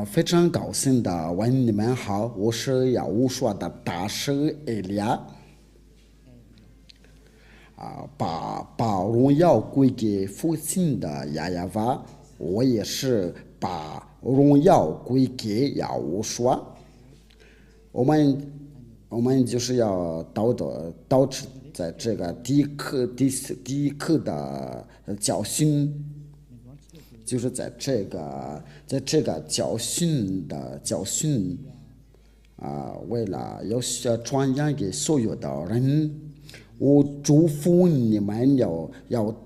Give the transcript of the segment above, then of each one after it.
非常高兴的问你们好，我是要武说的大师艾利亚。把荣耀归给父亲的亚亚娃，我也是把荣耀归给亚乌说。我们就是要导致在这个第一课的教训，就是在这个教训为了要传扬给所有的人，我祝福你们要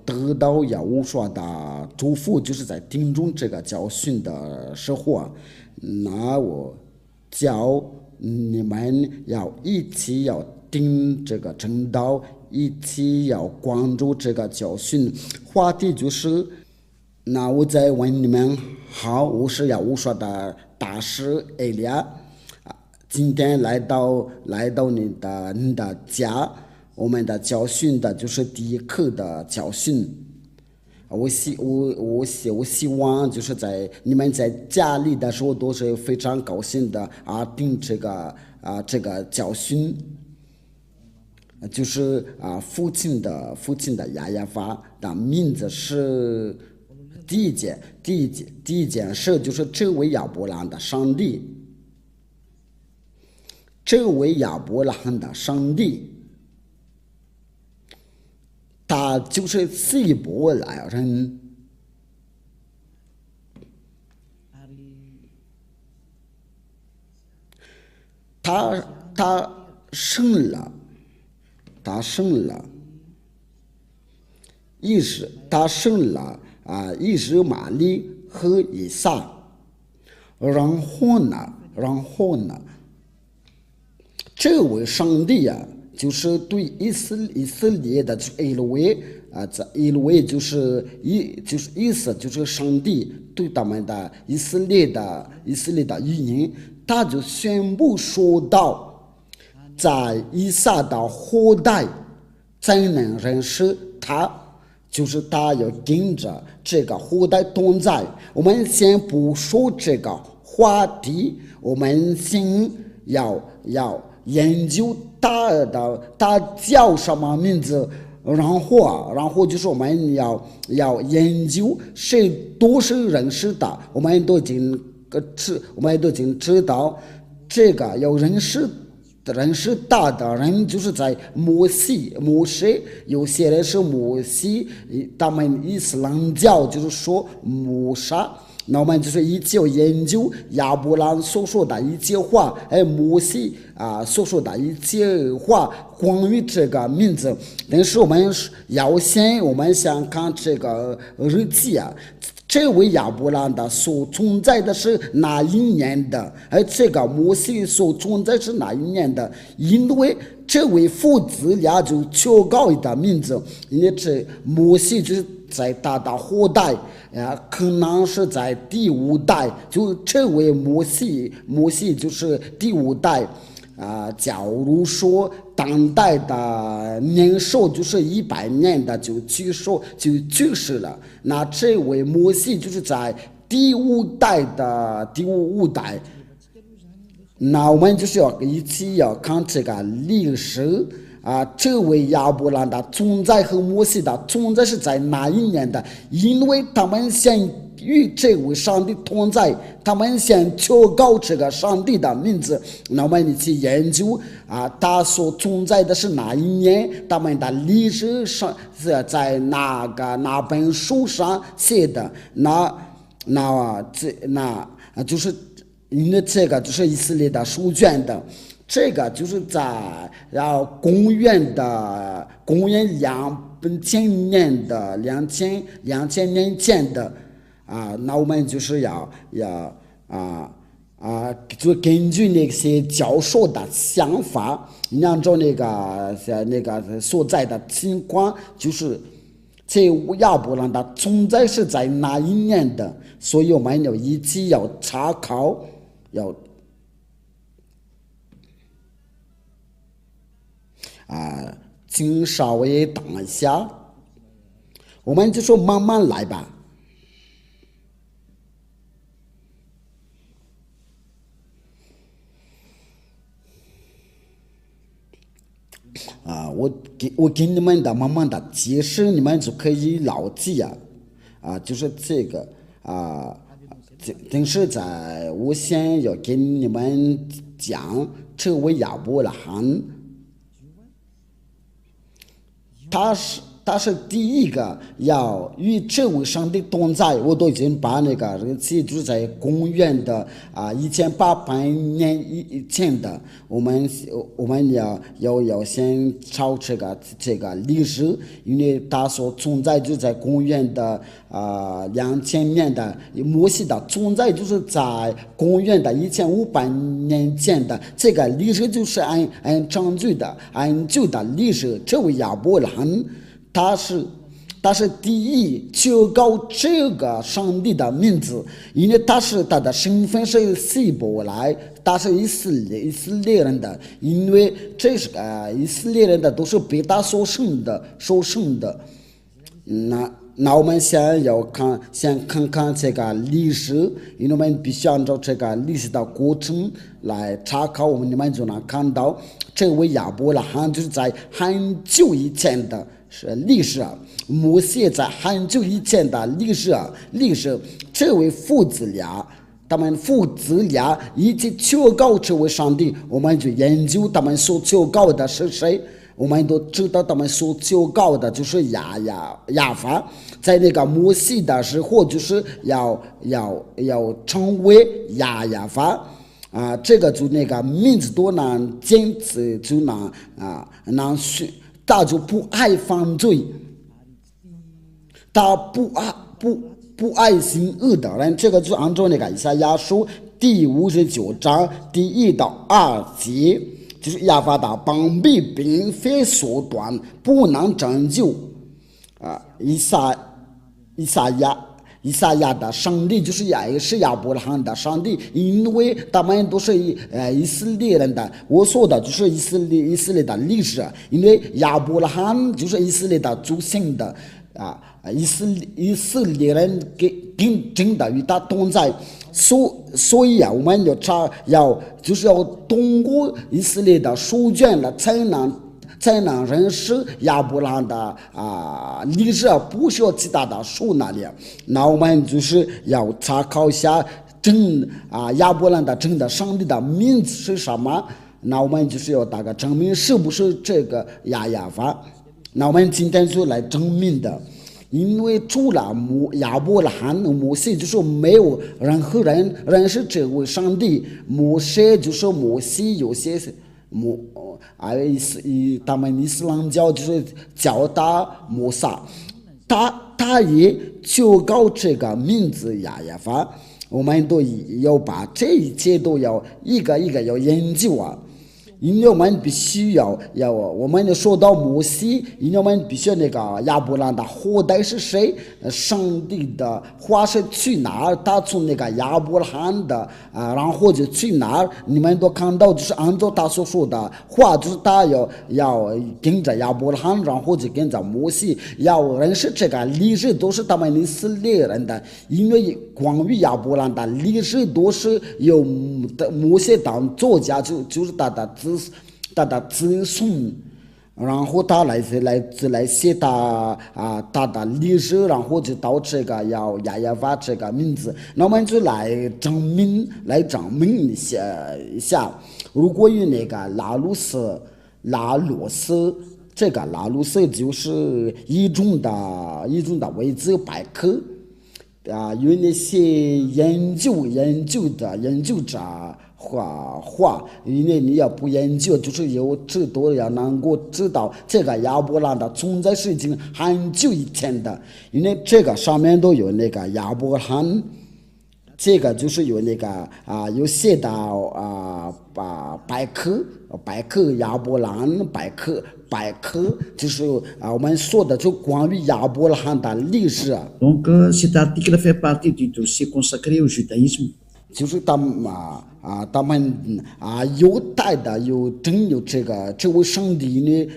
得到要我说的祝福，就是在听中这个教训的时候，那我教你们要一起要听这个正道，一起要关注这个教训。话题就是，那我再问你们好，我是要我说的大师艾利亚。今天来到你的家，我们的教训的就是第一课的教训。我希望就是在你们在家里的时候都是非常高兴的听这个教训，就是父亲的亚亚法的名字是第一件事，就是这位亚伯兰的上帝。这位亚伯兰的上帝，他就是希伯来人，他生了以实玛利和以撒，然后呢，这位上帝就是对以色列的以色列就是意思就是上帝对他们的以色列的语音，他就宣布说道，在以撒的后代才能认识他，就是他要跟着这个后代同在。我们先不说这个话题，我们先要研究他叫什么名字，然后就是我们要研究谁都是认识的，我们都已经知道这个要认识他的人，就是在摩西，有些人是摩西，他们伊斯兰教就是说摩沙。那我们就是一起要研究亚伯兰所说的一切话，摩西所说的一切话关于这个名字。但是我们先看这个日记这位亚伯兰的所存在的是哪一年的？这个摩西所存在是哪一年的？因为这位父子俩就求高的名字，因为这摩西就是在他的后代可能是在第五代，就这位摩西就是第五代假如说当代的年寿就是100年的就去世了，那这位摩西就是在第五代。那我们就是要一起要看这个历史这位亚伯兰的存在和摩西的存在是在哪一年的？因为他们先与这位上帝同在，他们先求告这个上帝的名字。那我们一起研究他所存在的是哪一年？他们的历史上是在哪本书上写的？那就是因为这个就是以色列的书卷的。这个就是在公元2000年的2000年前的那我们就是就根据那些教授的想法，按照那个所在的情况，就是这亚伯兰的存在是在哪一年的，所以我们要一起要查考，请稍微等一下，我们就说慢慢来吧。我给你们的慢慢的解释，你们就可以牢记就是这个但是我先要给你们讲这位亚伯拉罕，他是第一个要与这位上帝同在。我都已经把那个日期就是在公元的1800年以前的，我们要先找这个历史，因为他所存在就在公元的2000年的，摩西的存在就是在公元的1500年前的，这个历史就是按证据的按旧的历史。这位亚伯拉罕他是第一求告这个上帝的名字，因为他的身份是希伯来，他是以色列人的，因为这是以色列人的都是被他所生的。那我们先看看这个历史，因为我们必须按照这个历史的过程来查考，你们就能看到这位亚伯拉罕就是在很久以前的历史摩西在很久以前的历史，这位父子俩，他们父子俩一起求告这位上帝，我们就研究他们所求告的是谁。我们都知道他们所求告的就是亚法，在那个摩西的时候就是要成为亚法这个就那个名字多难坚持就难学，他就不爱犯罪，他不爱行恶的人。这个就按照那个以赛亚书第59章第1到2节，就是亚法的膀臂并非缩短，不能拯救以赛亚的上帝就是也是亚伯拉罕的上帝，因为他们都是以色列人的。我说的就是以色列的历史，因为亚伯拉罕就是以色列的祖先的以色列人真的与他同在，所以我们就是要通过以色列的书卷了，才能认识亚伯拉罕的历史，不需要其他的书那里。那我们就是要查考一下亚伯拉罕的真的上帝的名字是什么。那我们就是要大概证明是不是这个亚法。那我们今天就来证明的。因为除了亚伯拉罕、摩西，就是没有任何人认识这位上帝。摩西就是摩西，有些他们伊斯兰教就是叫他摩萨，他也求告这个名字亚法。我们都要把这一切都要一个一个要研究因为我们必须我们说到摩西，因为我们必须那个亚伯拉罕的后代是谁，上帝的话是去哪儿，他从那个亚伯拉罕的然后就去哪儿，你们都看到就是按照他所说的话，就是他要跟着亚伯拉罕，然后就跟着摩西，要认识这个历史都是他们以色列人的，因为关于亚伯拉罕的历史都是由摩西当作家，就是他的子孙，然后他来写他的历史，然后就到这个亚法这个名字。那我们就来证明一下，如果有那个拉鲁斯，这个拉鲁斯就是一种的维基百科有那些研究者话，因为你要不研究，就是有知道要能够知道这个亚伯拉罕的存在是已经很久以前的，因为这个上面都有那个亚伯拉罕，这个就是有那个有写到百科亚伯拉罕百科就是我们说的就关于亚伯拉罕的历史。Donc cet article fait partie du dossier consacré au judaïsme。就是他们犹太的有这位上帝呢，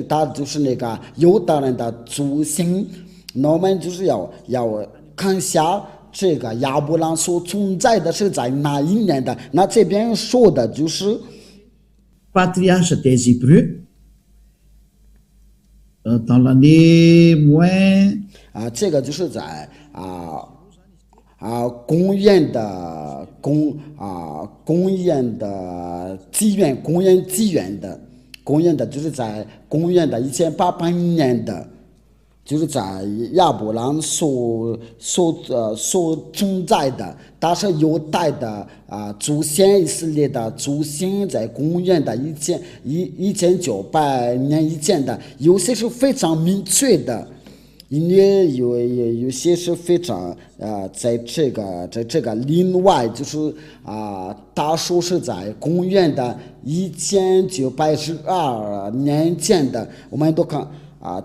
他就是那个犹太人的祖先。那我们就是要看一下这个亚伯拉罕所存在的是在哪一年的。那这边说的就是 Patriarche des Hébreux dans l'année moins 这个就是在公元的公元的就是在公元的1800年的，就是在亚伯兰所存在的，但是犹太的祖先以色列的祖先在公元的1900年以前的，有些是非常明确的。因为有些是非常在这个另外就是他说是在公元的1912年前的，我们都看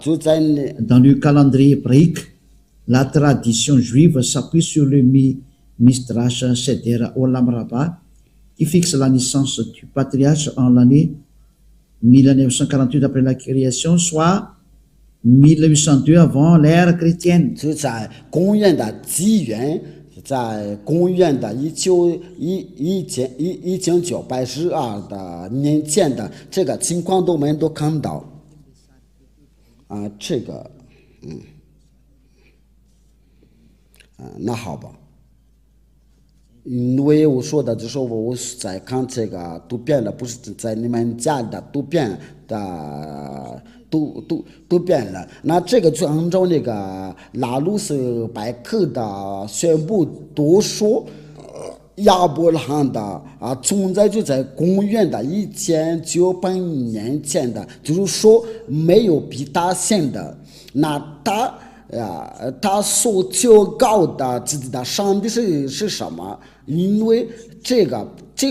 就在 dans le calendrier hébraïque, la tradition juive s'appuie sur le Midrash Seder Olam Rabbah, qui fixe la naissance du patriarche en l'année 1948 après la création, soit 1802 avant l'ère chrétienne. 就在公元的纪元，在公元的1912的年前的这个情况，我们都看到这个那好吧。因为我说的就是我在看这个图片了，不是在你们家的图片的都变了。那这个就按照那个拉鲁斯百科的宣布都说，亚伯拉罕的存在就在公元的1900年前的，就是说没有比他先的。那他所求告的自己的上帝是什么？因为这个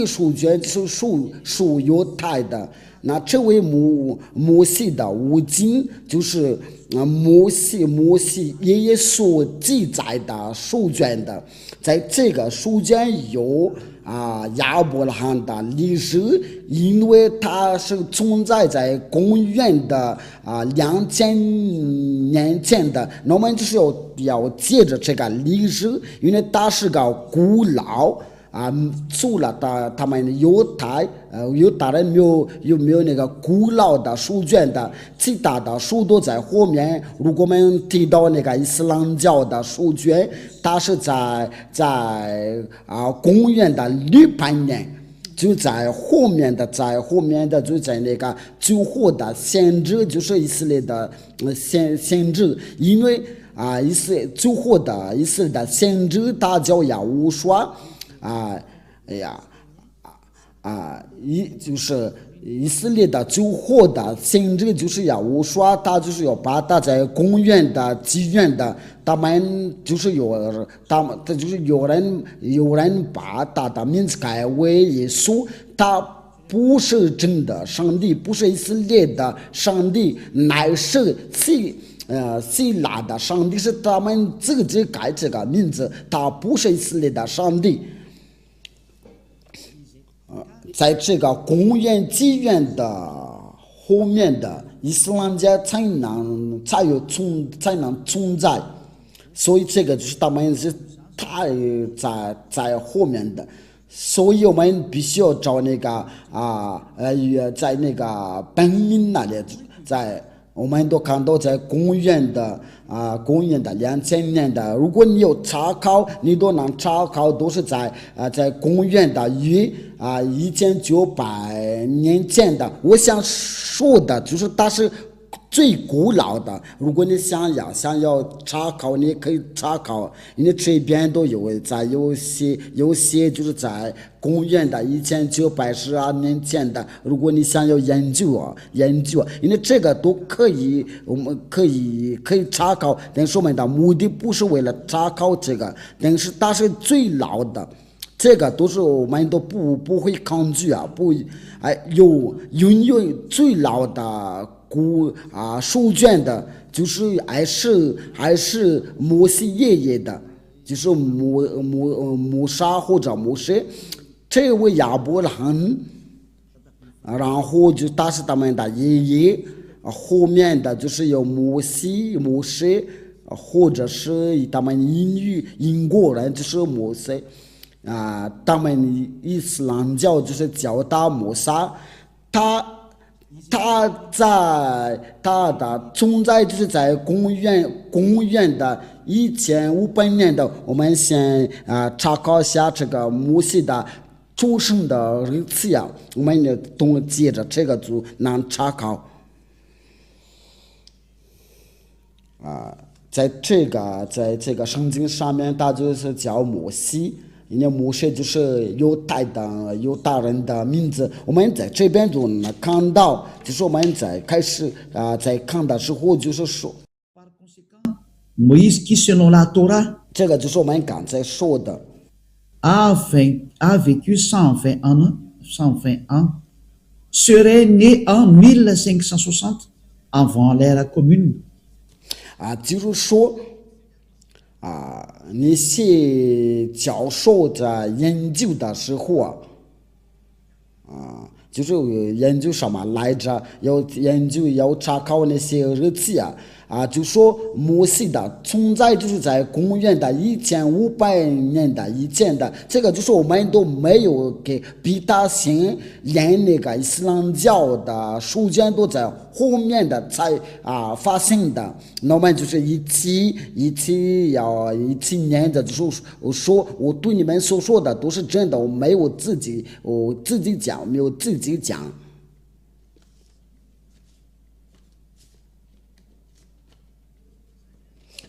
书卷是属犹太的。那这位摩西的五经就是摩西爷爷所记载的书卷的，在这个书卷有亚伯拉罕的历史，因为它是存在在公元的2000年前的，那我们就是要借着这个历史，因为它是个古老。除了他们犹太人有没有那个古老的书卷的，其他的书都在后面。如果我们提到那个伊斯兰教的书卷，它是在公元的600年，就在后面的就在那个最后的先知，就是以色列的先知，因为最后的以色列的先知他叫亚乌刷。就是以色列的最后的先知就是亚乌刷，他就是要把他在公元的纪元的，他们就是有人把他的名字改为耶稣，他不是真的上帝，不是以色列的上帝，乃是希腊的上帝，是他们自己改这个名字，他不是以色列的上帝。在这个公元纪元的后面的伊斯兰教才能存在，所以这个就是他们是太在后面的，所以我们必须要找那个在那个本命那里，我们都看到在公元的2000年的，如果你有查考，你都能查考，都是在公元的1900年前的。我想说的就是它是最古老的。如果你想要查考，你可以查考，因为这边都有有些就是在公元的1912年前的。如果你想要研究，因为这个都可以，我们可以查考，但是我们的目的不是为了查考这个，但是它是最老的。这个都是我们都不会抗拒拥有最老的书卷的，就是还是摩西爷爷的，就是摩沙或者摩西，这位亚伯拉罕，然后就他是他们的爷爷，后面的就是有摩西，或者是他们英国人就是摩西。他们伊斯兰教就是叫他摩萨，它的存在就是在公元的1500年的，我们先查考一下这个摩西的出生的日期呀，我们接着这个就能查考在这个圣经上面，它就是叫摩西。人家摩西就是犹太人的名字。我们在这边就能看到，就是我们在开始在看的时候，就是说， Moïse qui, selon la Torah, 这个就是我们刚才说的。a vécu 120 ans, serait né en 1560 avant l'ère commune. 就是说那些教授在研究的时候就是研究什么来着？要查考那些日期就说摩西的存在就是在公元的1500年的以前的，这个就是我们都没有给比他先连那个伊斯兰教的书卷都在后面的才发现的。那我们就是一起念的，就是说我对你们所说的都是真的，我没有自己讲，没有自己讲。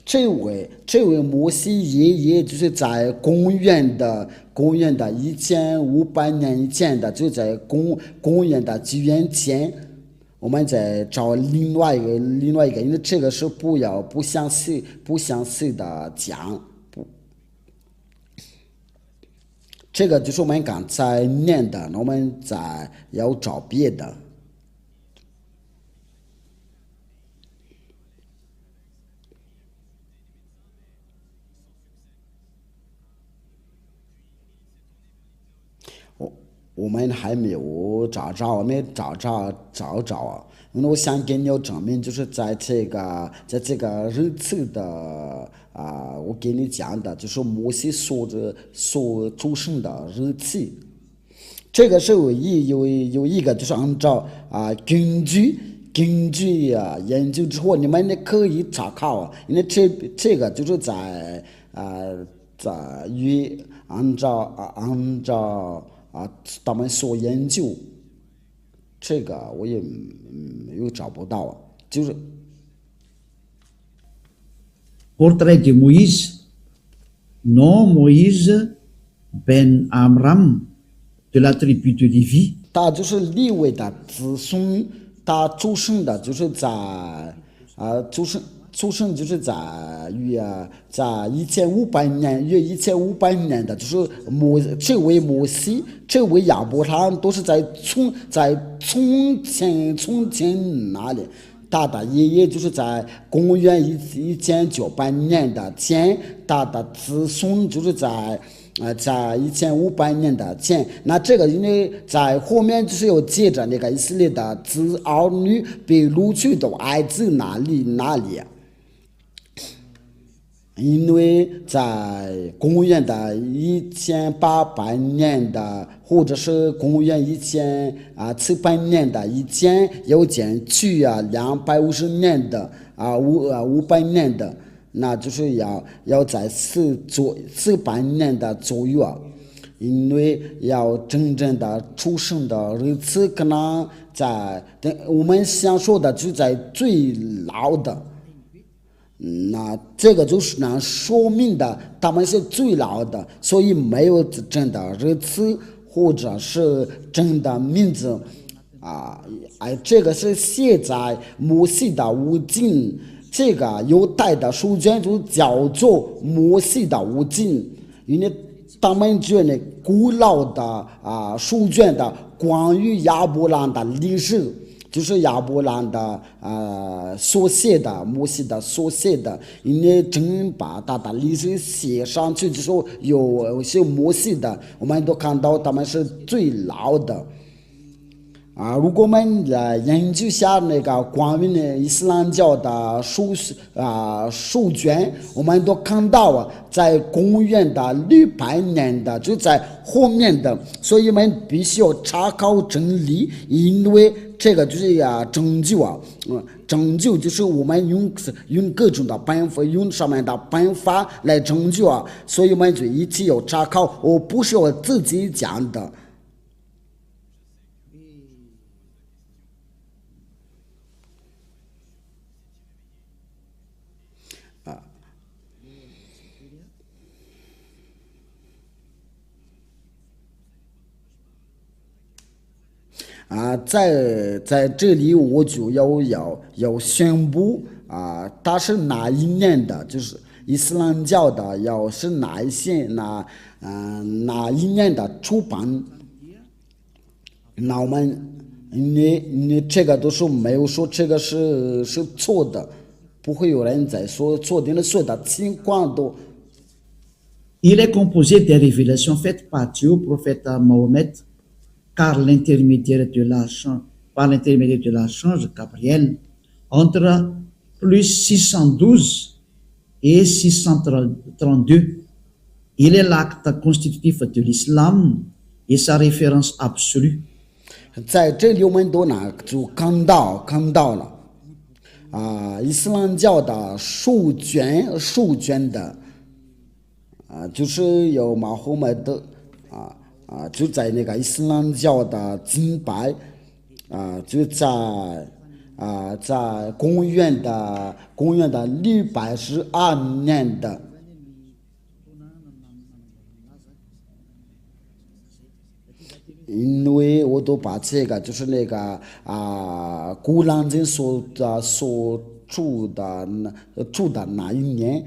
这位摩西爷爷就是在公元的1500年以前的，就在公元的纪元前。我们再找另外一个，因为这个是不详细的讲，这个就是我们刚才念的，我们再要找别的。我们还没有找着，我们找因为我想给你证明，就是在这个日期的我给你讲的，就是摩西所出生的日期。这个是有一个，就是按照根据研究之后，你们可以查考因为这个就是在按照他们所研究，这个我也又找不到就是 Portrait de Moïse, nom Moïse ben Amram de la tribu de Lévi. 他就是利未的子孙，他出生的就是在出生就是在1500年的，就是这位摩西，这位亚伯拉罕都是在从前那里。他的爷爷就是在公元1900年的前，他的子孙就是在1500年的前。那这个因为在后面就是有接着那个以色列的儿女被掳去到埃及那里。因为在公元的1800年的，或者是公元1700年的以前，有减去250年的500年的，那就是要在400年的左右因为要真正的出生的日子，可能在我们想说的就在最老的。那这个就是能说明的，他们是最老的，所以没有真的日子或者是真的名字这个是写在摩西的五经，这个犹太的书卷就叫做摩西的五经，因为他们觉得古老的书卷的关于亚伯兰的历史。就是亚伯兰的所写的，摩西的所写的，因为真把他的历史写上去之后，有些摩西的，我们都看到他们是最老的如果我们研究下那个关于呢伊斯兰教的书卷，我们都看到在公元的600年的就在后面的，所以我们必须要查考真理，因为这个就是拯救拯救就是我们用各种的办法，用上面的办法来拯救所以我们就一起要查考，我不是我自己讲的。在这里我就要宣布它是哪一年的，就是伊斯兰教的，要是哪一年的出版。那我们你这个都是没有说这个是错的，不会有人在说错的，所有的情况都。Il est composé des révélations faites par Dieu au prophète Mohammed par l'intermédiaire de l'archange Gabriel entre plus 612 et 632. Il est l'acte constitutif de l'islam et sa référence absolue. 在这里我们都就看到了伊斯兰教的书卷的就是有马后麦德就在那个伊斯兰教的敬拜就在公元的612年的。因为我都把这个就是那个古兰经所住的那一年，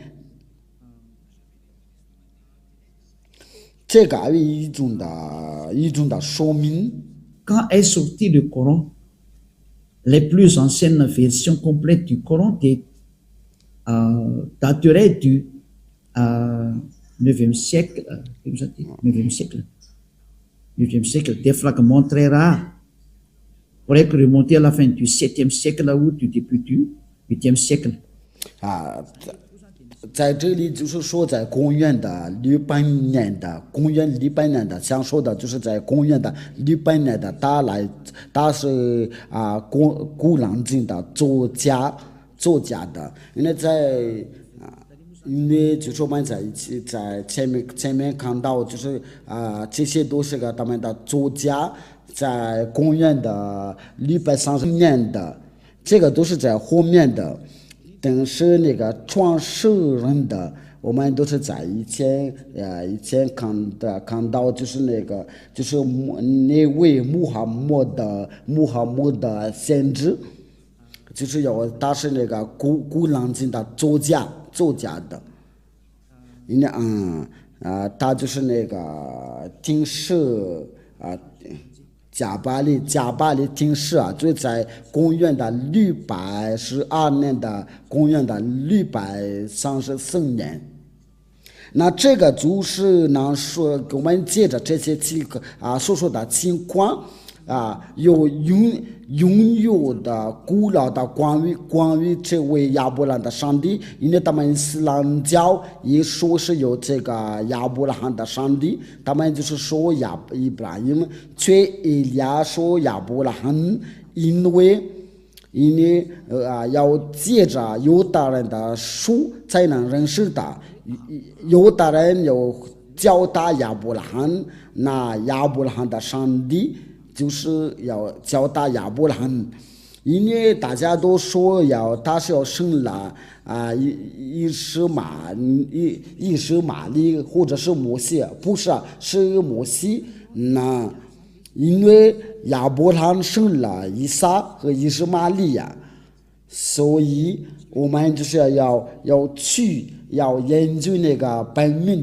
这个有一种的说明。Quand est sorti le Coran, les plus anciennes versions complètes du Coran dateraient du 9e siècle. 9e siècle, des fragments très rares pourraient remonter à la fin du 7e siècle ou du début du 8e siècle. 在这里就是说，在公元的600年的，想说的就是在公元的600年的，他是古兰经的作家的，因为就是我们在一起在前面看到，就是这些都是他们的作家，在公元的630年的，这个都是在后面的。但是那个创始人的，我们都是在以前看到，就是那位穆罕默德先知，就是他是那个古兰经的作家的，因为他就是那个听释加巴利听释就在公元的612年的公元的634年。那这个就是能说我们借着这些所说的情况有拥有的古老的关于这位亚伯兰的上帝，因为他们伊斯兰教也说是有这个亚伯拉罕的上帝，他们就是说伊布拉欣，却以利亚说亚伯拉罕，因为要借着犹大人的书才能认识他，犹大人有教导亚伯拉罕，那亚伯拉罕的上帝就是要教导亚伯拉罕，因为大家都说他是要生了伊什玛利或者是摩西，不是是摩西。那因为亚伯拉罕生了以撒和以实玛利呀，所以我们就是要研究那个本命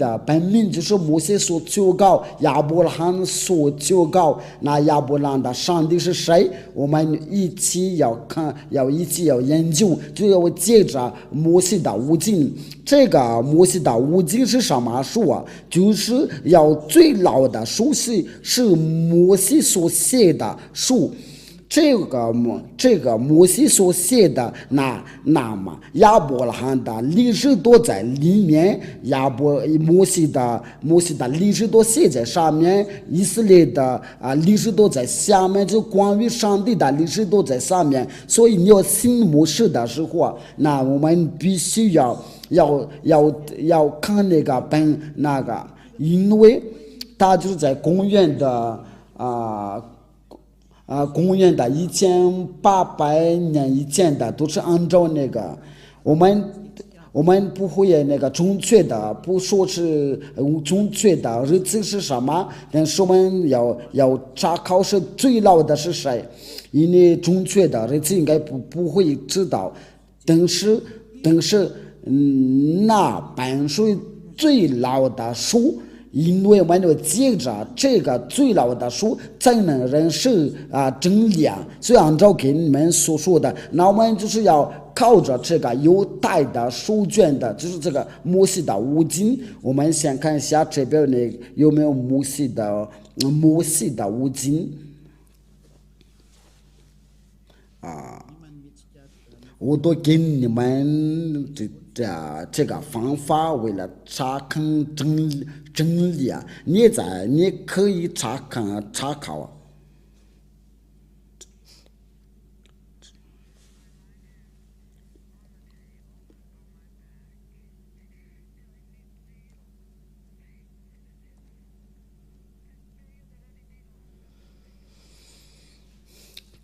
就是摩西所求告，亚伯拉罕所求告，那亚伯拉罕的上帝是谁？我们一起要研究，就要借着摩西的五经。这个摩西的五经是什么书就是要最老的书是摩西所写的书。这个摩西所写的那么亚伯拉罕的历史都在里面，摩西的历史都写在上面，以色列的历史都在下面，就关于上帝的历史都在上面。所以你要信摩西的时候，那我们必须要看那个，因为他就是在公元的公元的1800年以前的都是按照那个，我们不会那个准确的，不说是准确的日子是什么，但是我们要查考是最老的是谁，因为准确的日子应该不会知道，但是那本书最老的书。因为我们要借着这个最老的书才能认识真理，所以按照给你们所说的，那我们就是要靠着这个犹太的书卷的，就是这个摩西的五经。我们先看一下这边有没有摩西的五经我都给你们这个方法，为了查看真理你可以查考。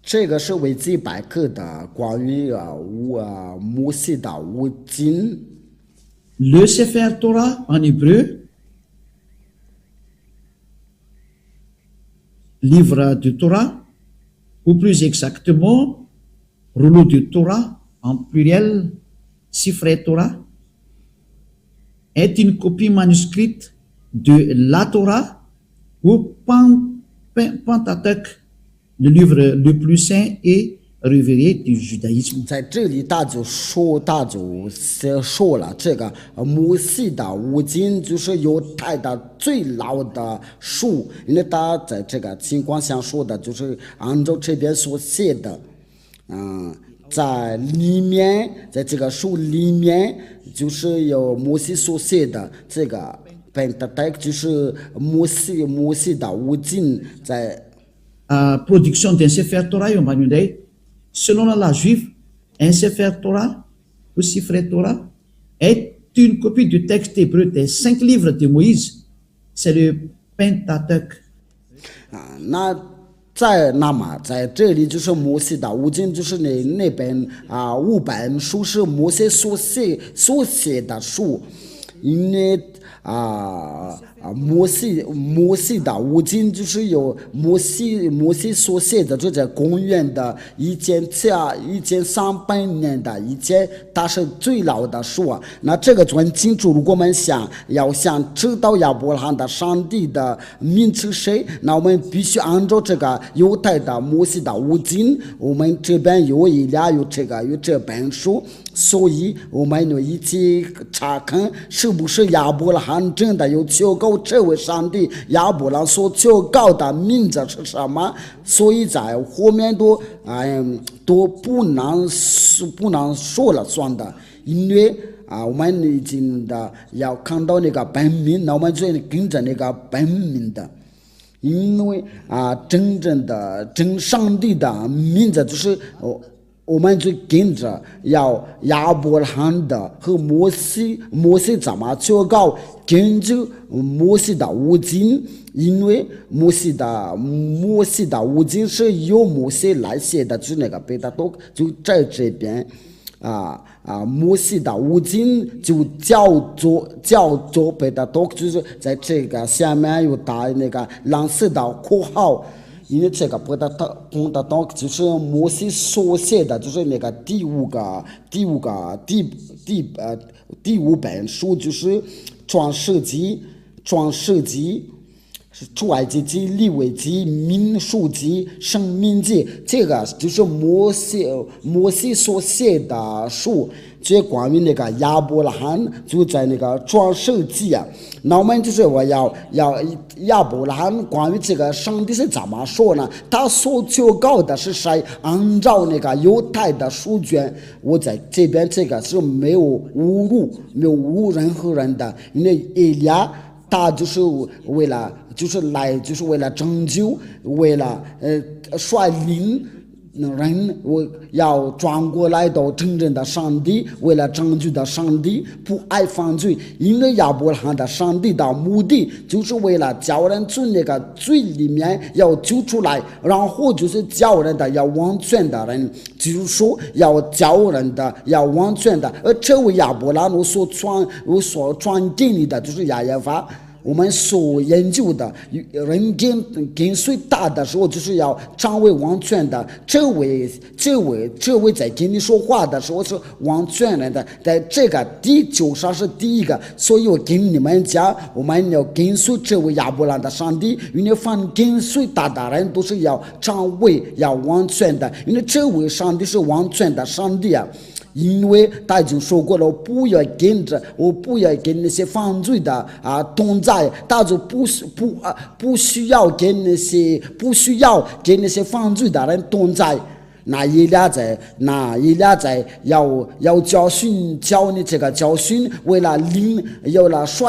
这个是维基百科的关于摩西的五经。Le Sefer Torah en hébreu, livre de Torah, ou plus exactement, rouleau de Torah en pluriel, Sifrei Torah, est une copie manuscrite de la Torah ou Pentateuch, le livre le plus saint et révéré du judaïsme. 在这里他就说了，这个摩西的五经就是犹太的最老的书，因为他在这个情况下说的就是按照这边所写的，在里面，在这个书里面就是有摩西所写的这个Pentateuch，就是摩西的五经在。Production d'un Sefer Torah, selon la loi juive, un Sefer Torah ou Sifrei Torah est une copie du texte hébreu des 5 livres de Moïse. C'est le Pentateuch. 那么在这里就是摩西的五经，就是那本5本书是摩西所写的书，因为摩西的五经就是有摩西所写的，就在公元的1300年的以前，它是最老的书那这个就很清楚，如果我们要想知道亚伯拉罕的上帝的名是谁，那我们必须按照这个犹太的摩西的五经，我们这边有这本书，所以我们要一起查看是不是亚伯拉罕真的有求告这位上帝，亚伯拉罕所求告的名字是什么？所以在后面都不能说了算的，因为我们已经要看到那个本名，那我们就跟着那个本名的。因为真正的真上帝的名字就是我们就跟着要亚伯拉罕的和摩西怎么求告，根据摩西的五经，因为摩西的五经是由摩西来写的，就那个贝塔多就在这边摩西的五经就叫做贝塔多，就是在这个下面有打那个蓝色的括号。因为这个贝塔多就是摩西所写的，就是那个第五本书，就是创世纪是出埃及记、利未记、民数记、申命记，这个就是摩西所写的书。这关于那个亚伯拉罕就在那个创世纪啊，那我们就是我要亚伯拉罕关于这个上帝是怎么说呢？他所求告的是谁？按照那个犹太的书卷，我在这边这个是没有侮辱任何人的，因为以利亚他就是为了拯救，为了率领人，我要转过来到真正的上帝，为了拯救的上帝，不爱犯罪。因为亚伯拉罕的上帝的目的就是为了叫人从那个罪里面要救出来，然后就是叫人的要完全的人，就是说要叫人的要完全的。而这位亚伯拉罕我所传给你的就是亚耶法。我们所研究的人跟随大的时候，就是要成为完全的。这位在跟你说话的时候是完全人的，在这个地球上是第一个。所以我跟你们讲，我们要跟随这位亚伯拉罕的上帝，因为凡跟随他的人都是要成为要完全的，因为这位上帝是完全的上帝啊。因为他已经说过了，我不要跟那些犯罪的同在，他就不需要跟那些犯罪的人同在。那一俩在要教你这个教训，为了率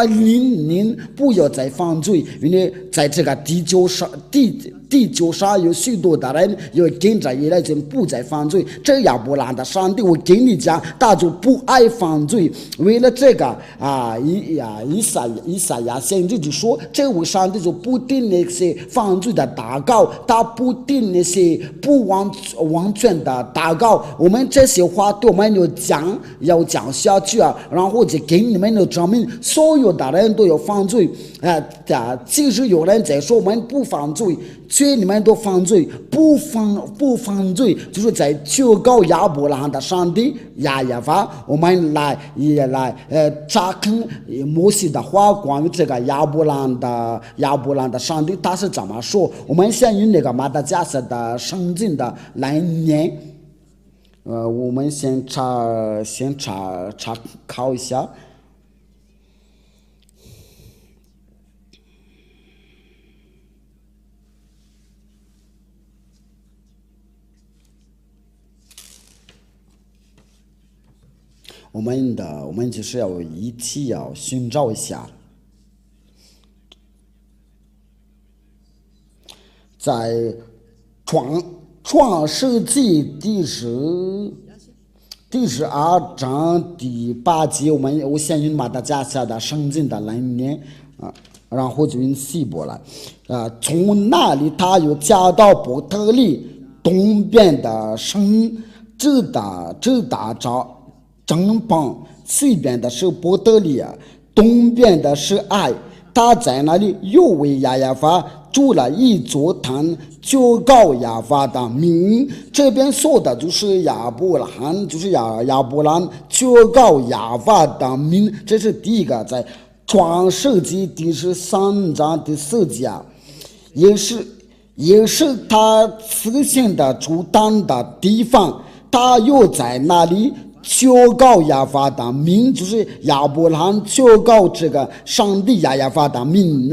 领您不要再犯罪，因为在这个地球上有许多的人要跟着一来就不再犯罪。这亚伯拉罕的上帝，我跟你讲，他就不爱犯罪。为了这个以赛亚先知就说，这位上帝就不定那些犯罪的祷告，他不定那些不完全的祷告。我们这些话对我们要讲下去啊，然后就给你们的证明，所有的人都有犯罪即使有人在说我们不犯罪，却你们都犯罪，不犯罪，就是在求告亚伯拉罕的上帝亚耶法。我们来查看摩西的话，关于这个亚伯拉罕的上帝他是怎么说。我们先用那个马达加斯的圣经的来念。我们先查考一下。我们就是要一起要寻找一下，在创世纪第12章第8节，我先用马达加斯的圣经的来念然后就用希伯来从那里他又加到伯特利东边的城，直达正邦，西边的是伯特利东边的是爱。他在那里又为亚耶法筑了一座坛，求告亚法的名。这边说的就是亚伯拉罕，就是亚伯兰求告亚法的名。这是第一个，在创世纪第13章第4节，也是他此行的主坛的地方。他又在那里求告亚法的名，就是亚伯拉罕求告这个上帝亚法的名。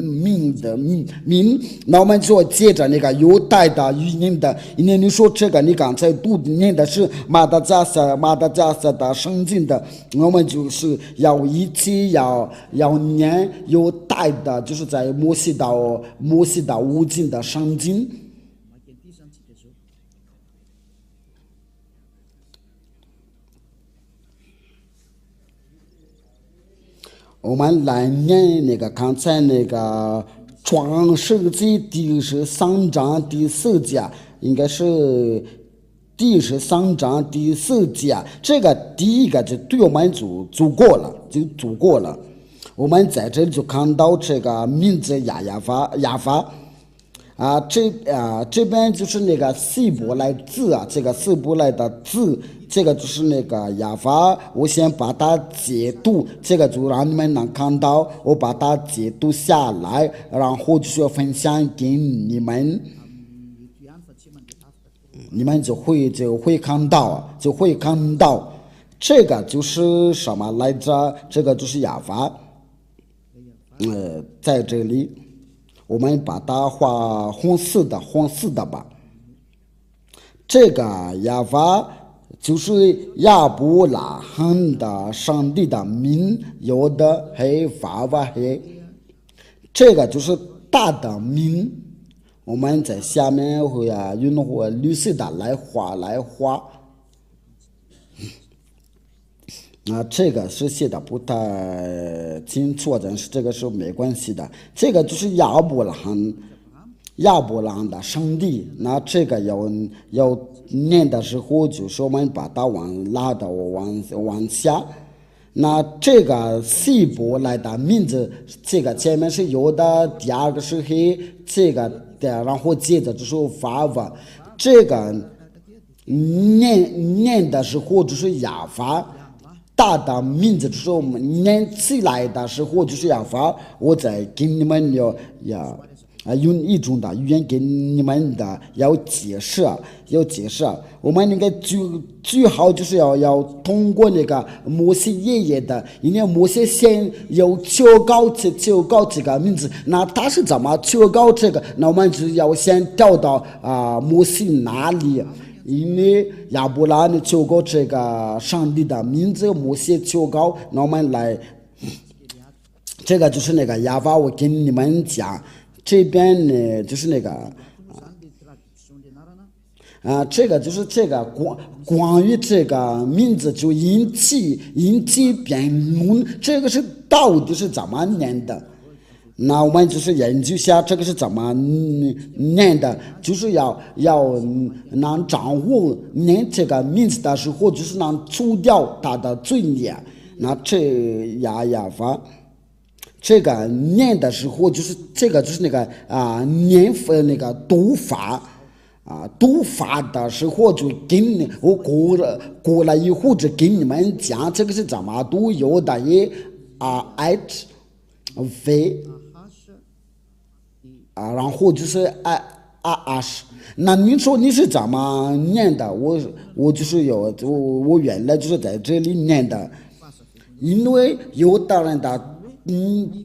那我们就接着那个犹太的语音的，因为你说这个你刚才读念的是马达加斯的圣经的，我们就是要一起要念犹太的，就是在摩西的五经的圣经。我们来念那个刚才那个创世纪第13章第4节，应该是第13章第4节。这个第一个就对我们就足够了。我们在这里就看到这个名字亚法这边就是那个希伯来字啊，这个希伯来的字，这个就是那个亚法，我先把它解读，这个就让你们能看到，我把它解读下来，然后就是分享给你们，你们就会看到，这个就是什么来着？这个就是亚法，在这里。我们把它画红色的吧。这个亚法就是亚伯拉罕的上帝的名，有的黑法瓦黑，这个就是大的名。我们在下面会用绿色的来画。这个是写的不太清楚，但是这个是没关系的。这个就是亚伯拉罕的上帝。那这个要念的时候，就是我们把它拉到往下。那这个希伯来的名字，这个前面是有的，第二个是黑，这个然后接着就是法瓦。这个念的时候就是亚法。大的名字就是我们念起来的时候就是亚法，我在给你们用一种的语言给你们的要解释。我们那个最好就是要通过那个摩西爷爷的，因为摩西先要求高这个名字，那他是怎么求高这个？那我们就要先调到摩西那里。因为亚伯拉罕求告这个上帝的名字，摩西求告，那我们来，这个就是那个亚法，我跟你们讲，这边呢就是那个这个就是这个关于这个名字就引起辩论，这个是到底是怎么念的？那我们就是研究一下这个是怎么念的，就是要能掌握念这个名字的时候，就是能除掉它的罪孽。那这亚法，这个念的时候，就是这个就是那个念那个读法。读法的时候就跟我过了以后就跟你们讲这个是怎么读，有的也h v。然后就是那你说你是怎么念的？我就是我原来就是在这里念的，因为有的人的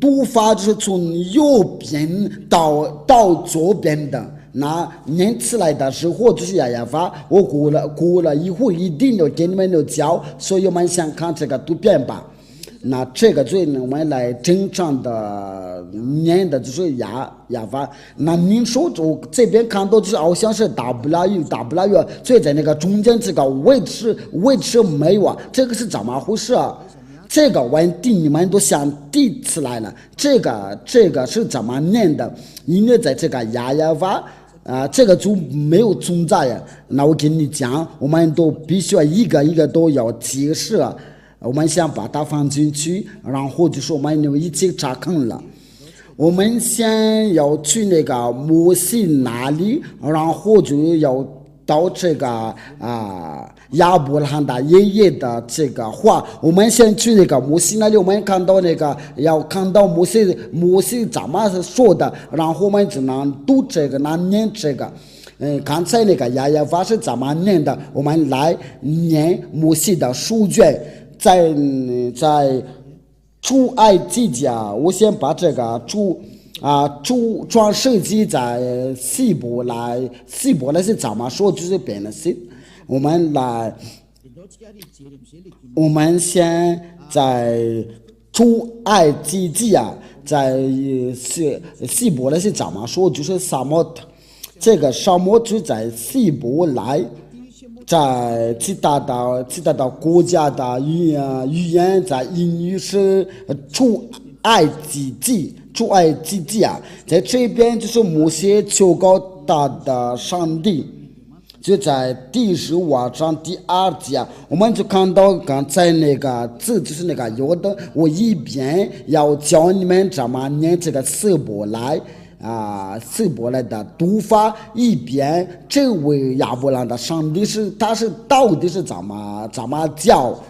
读法就是从右边到左边的，那念起来的时候就是亚法，我过了以后一定要给你们教，所以我们先看这个图片吧。那这个最我们来正常的念的就是亚法。那您说我这边看到就是好像是 W， 最在那个中间这个位置没有这个是怎么回事？这个问题你们都想提起来了，这个是怎么念的？因为在这个亚法这个就没有存在呀。那我跟你讲，我们都必须要一个一个都要解释。我们先把它放进去，然后就是我们一起查看了。我们先要去那个摩西那里，然后就要到这个亚伯拉罕的爷爷的这个话。我们先去那个摩西那里，我们看到那个要看到摩西怎么说的，然后我们就能读这个，能念这个。刚才那个亚法是怎么念的？我们来念摩西的书卷。在出埃及记我先把这个创世纪在希伯来是怎么说？就是变了是，我们先在出埃及记在希伯来是怎么说？就是沙漠，这个沙漠就在希伯来。在其他的国家的语言，在英语是出埃及记在这边就是摩西求告他的上帝，就在第15章第2节，我们就看到刚才那个字就是那个有的，我一边要教你们怎么念这个希伯来希伯来的读法，一边这位亚伯兰的上帝他是到底是怎么叫？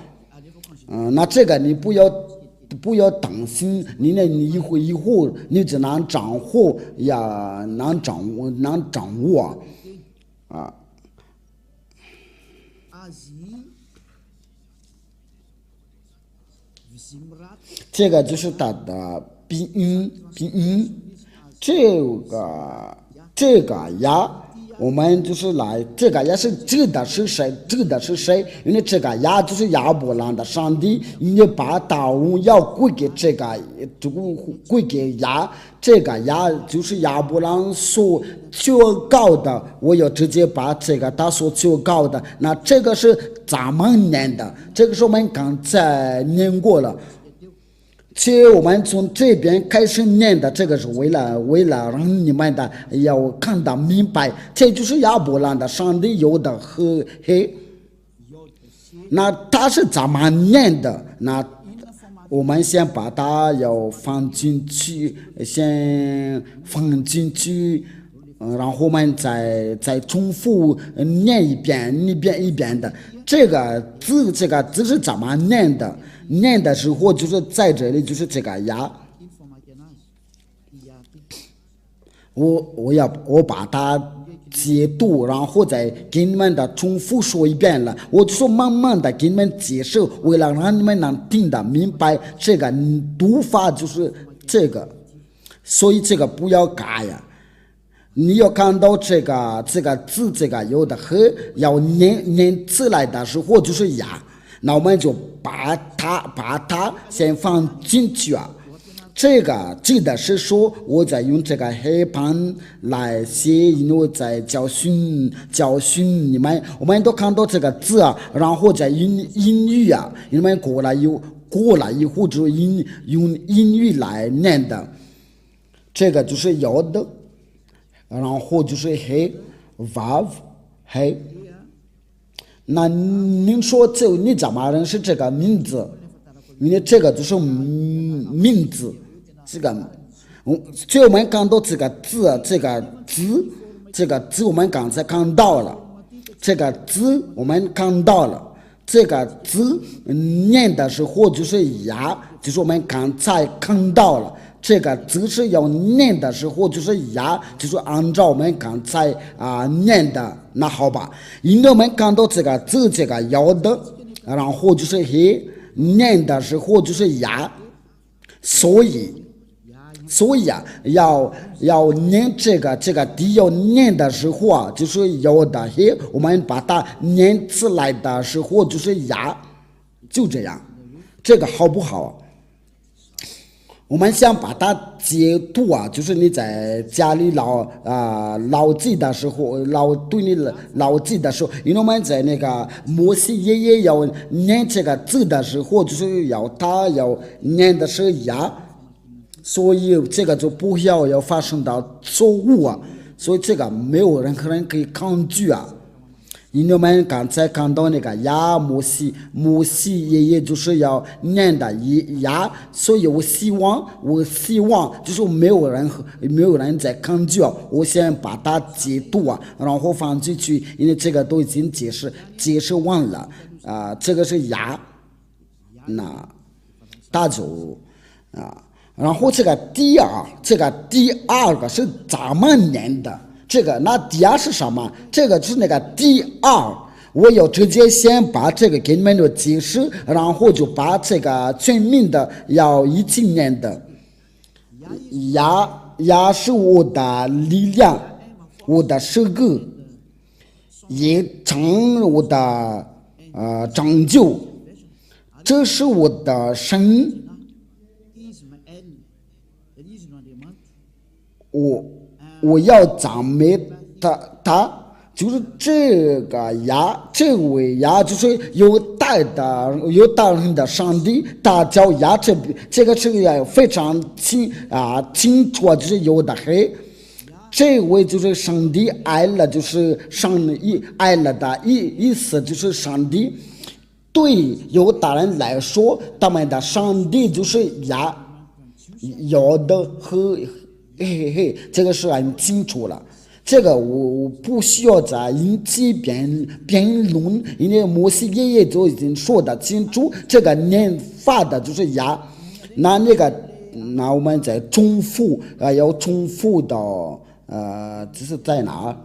那这个你不要担心，你以后你只能掌握呀，能掌握啊。这个就是它的鼻音，这个呀，我们就是来，这个呀是指的是谁？因为这个呀就是亚伯兰的上帝，你把大荣耀归给归给呀，这个呀就是亚伯兰所求告的，我要直接把这个他所求告的，那这个是咱们念的，这个是我们刚才念过了。其实我们从这边开始念的，这个是为了让你们的要看得明白，这就是亚伯兰的上帝有的和黑。那他是怎么念的？那我们先把它要放进去，然后我们再重复念一遍的。这个字是怎么念的？念的时候就是在这里，就是这个呀。我把它解读，然后再给你们的重复说一遍了。我就说慢慢的给你们解释，为了让你们能听得明白，这个读法就是这个，所以这个不要改呀。你要看到这个字，这个有的和要念出来的时候就是呀。那我们就把它先放进去啊。这个记得是说我在用这个黑板来写，因为在教训你们，我们都看到这个字啊，然后在英语啊，你们过来以后就用英语来念的，这个就是有的，然后就是黑 vav 黑。那您说你怎么认识这个名字？因为这个就是名字，这个，所以我们看到这个字我们刚才看到了，这个字我们看到了，这个字念的时候就是呀，就是我们刚才看到了。这个字是要念的时候就是呀，就是按照我们刚才念的，那好吧。因为我们看到这个字，这个要的，然后就是黑，念的时候就是呀，所以啊，要念这个地要念的时候啊，就是要的黑，我们把它念出来的时候就是呀，就这样，这个好不好？我们想把它解读啊，就是你在家里牢记的时候，对你牢记的时候，因为我们在那个摩西爷爷要念这个字的时候，就是要念的是呀，所以这个就不要发生到错误啊，所以这个没有任何人可以抗拒啊。因为我们刚才看到那个呀，摩西爷爷就是要念的呀，所以我希望就是没有人在抗拒啊。我先把它解读啊，然后放进去，因为这个都已经解释完了这个是呀，那大就然后这个第二个是怎么念的？那第二是什么？这个就是那个第二，我要直接先把这个给你们的解释，然后就把这个全名的要一起念的。呀是我的力量，我的诗歌，也成我的拯救，这是我的神。我要赞美他，就是这个呀，这位呀，就是有大人的上帝，他叫呀，这个是非常清楚，就是有的黑。这位就是上帝爱了，就是爱了的意思，就是上帝对犹大人来说，他们的上帝就是呀，有的和这个是很清楚了。这个我不需要再引起辩论，因为摩西爷爷就已经说得清楚，这个念法的就是牙。那我们再重复要重复到这是在哪？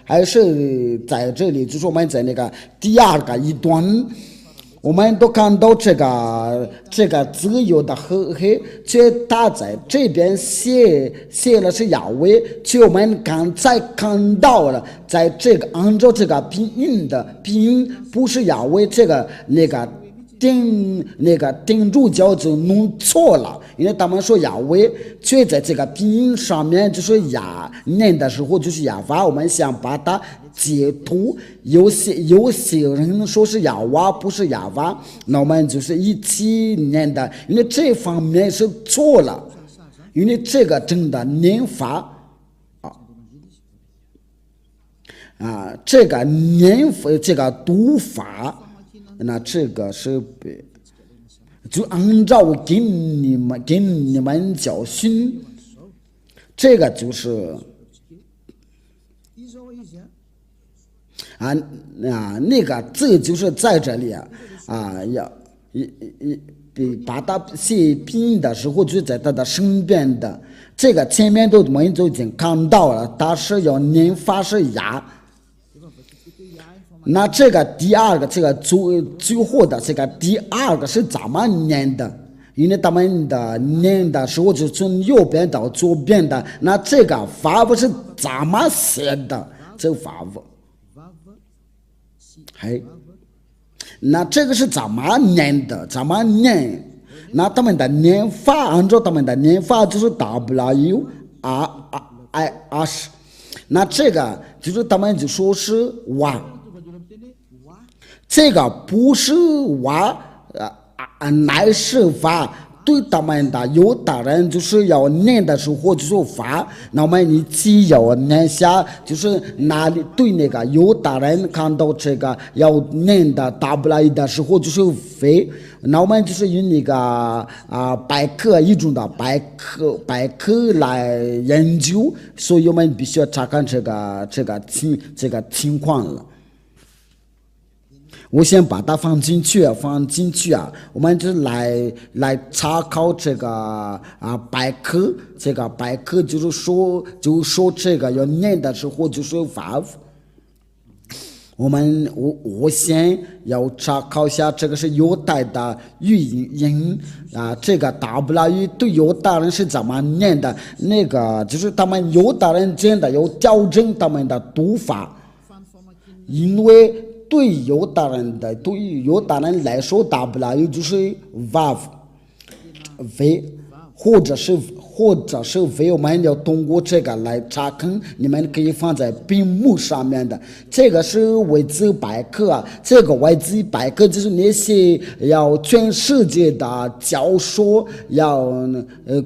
还是在这里？就是我们在那个第二个一段。我们都看到这个自由的和黑，却他在这边写了是亚威，却我们刚才看到了，在这个按照这个拼音不是亚威，这个定住脚就弄错了，因为他们说亚威，却在这个拼音上面就是念的时候就是亚法，我们想把它解读，有些人说是亚娃不是亚娃，那我们就是一起念的，因为这方面是错了，因为这个真的念法这个念法这个读法，那这个是就按照给你们教训，这个就是那个字就是在这里要把它写拼音的时候就在它的身边的，这个前面我们都已经看到了，它是要念法是牙。那这个第二个这个最后的这个第二个是怎么念的？因为他们的念的时候就从右边到左边的，那这个法不是怎么写的？这个法不那这个是怎么念的？怎么念？那他们的念法，按照他们的念法就是 W R I S， 那这个就是他们就说是哇，这个不是哇乃是法。对他们的犹大人就是要念的时候就是法，那么你只要念下，就是哪里对那个犹大人看到这个要念的W的时候就是非，那我们就是用那个百科一种的百科来研究，所以我们必须要查看这个情况了。我先把它放进去我们就来查考这个百科，这个百科就是说这个要念的时候就是法。我先要查考一下这个是犹太的语音这个 W 对犹大人是怎么念的？那个就是他们犹大人真的要调整他们的读法，因为对于犹大人来说 W 就是 Vav 或者是 V， 我们要通过这个来查看，你们可以放在屏幕上面的。这个是维基百科这个维基百科就是那些要全世界的教授要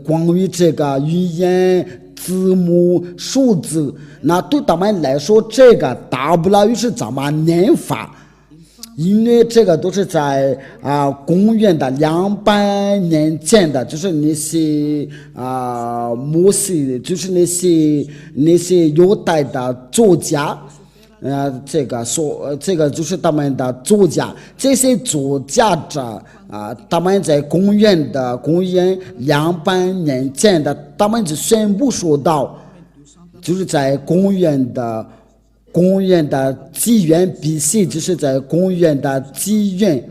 关于这个语言字母数字，那对他们来说这个 W 是怎么念法？因为这个都是在公元的200年前的，就是那些摩西，就是那些犹太的作家，这个就是他们的作家，这些作家者他们在公元200年前的，他们就宣布说到，就是在公元的纪元 BC， 就是在公元的纪元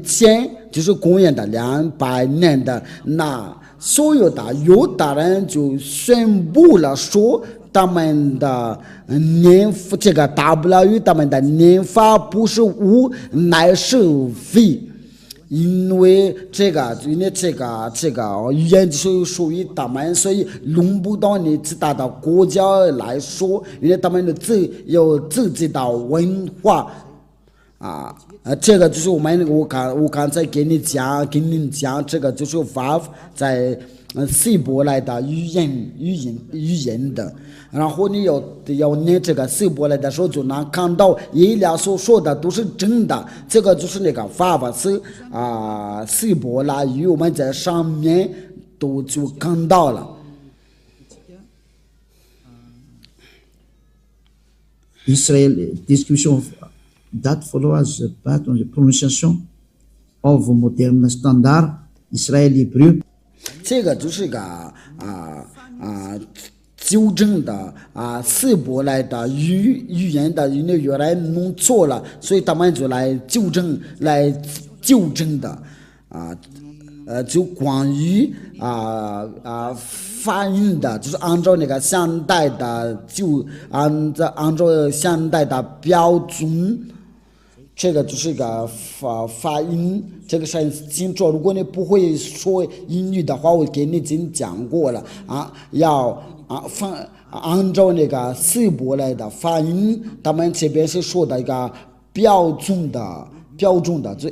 前，就是公元的200年的，那所有的犹大人就宣布了说，他们的念法这个 W 他们的念法不是无，乃是 V。因为这个语言就是属于他们，所以轮不到你其他的国家来说，因为他们有自己的文化这个就是我刚才给你讲这个就是 Vav 在希伯来的语言的。然后你要念这个希伯来的时候，就能看到以利亚所说的都是真的。这个就是那个法是希伯来语，我们在上面都就看到了。Israël, discussion date follows pas dans la prononciation of modern standard Israël hébreu. 这个就是个纠正的希伯来的语言的，因为原来弄错了，所以他们就来纠正的就关于发音的，就是按照那个现代的，就按照现代的标准。这个就是一个发音，这个是清楚。如果你不会说英语的话，我给你已经讲过了要按照那个希伯来的发音，他们这边是说的一个标准的，就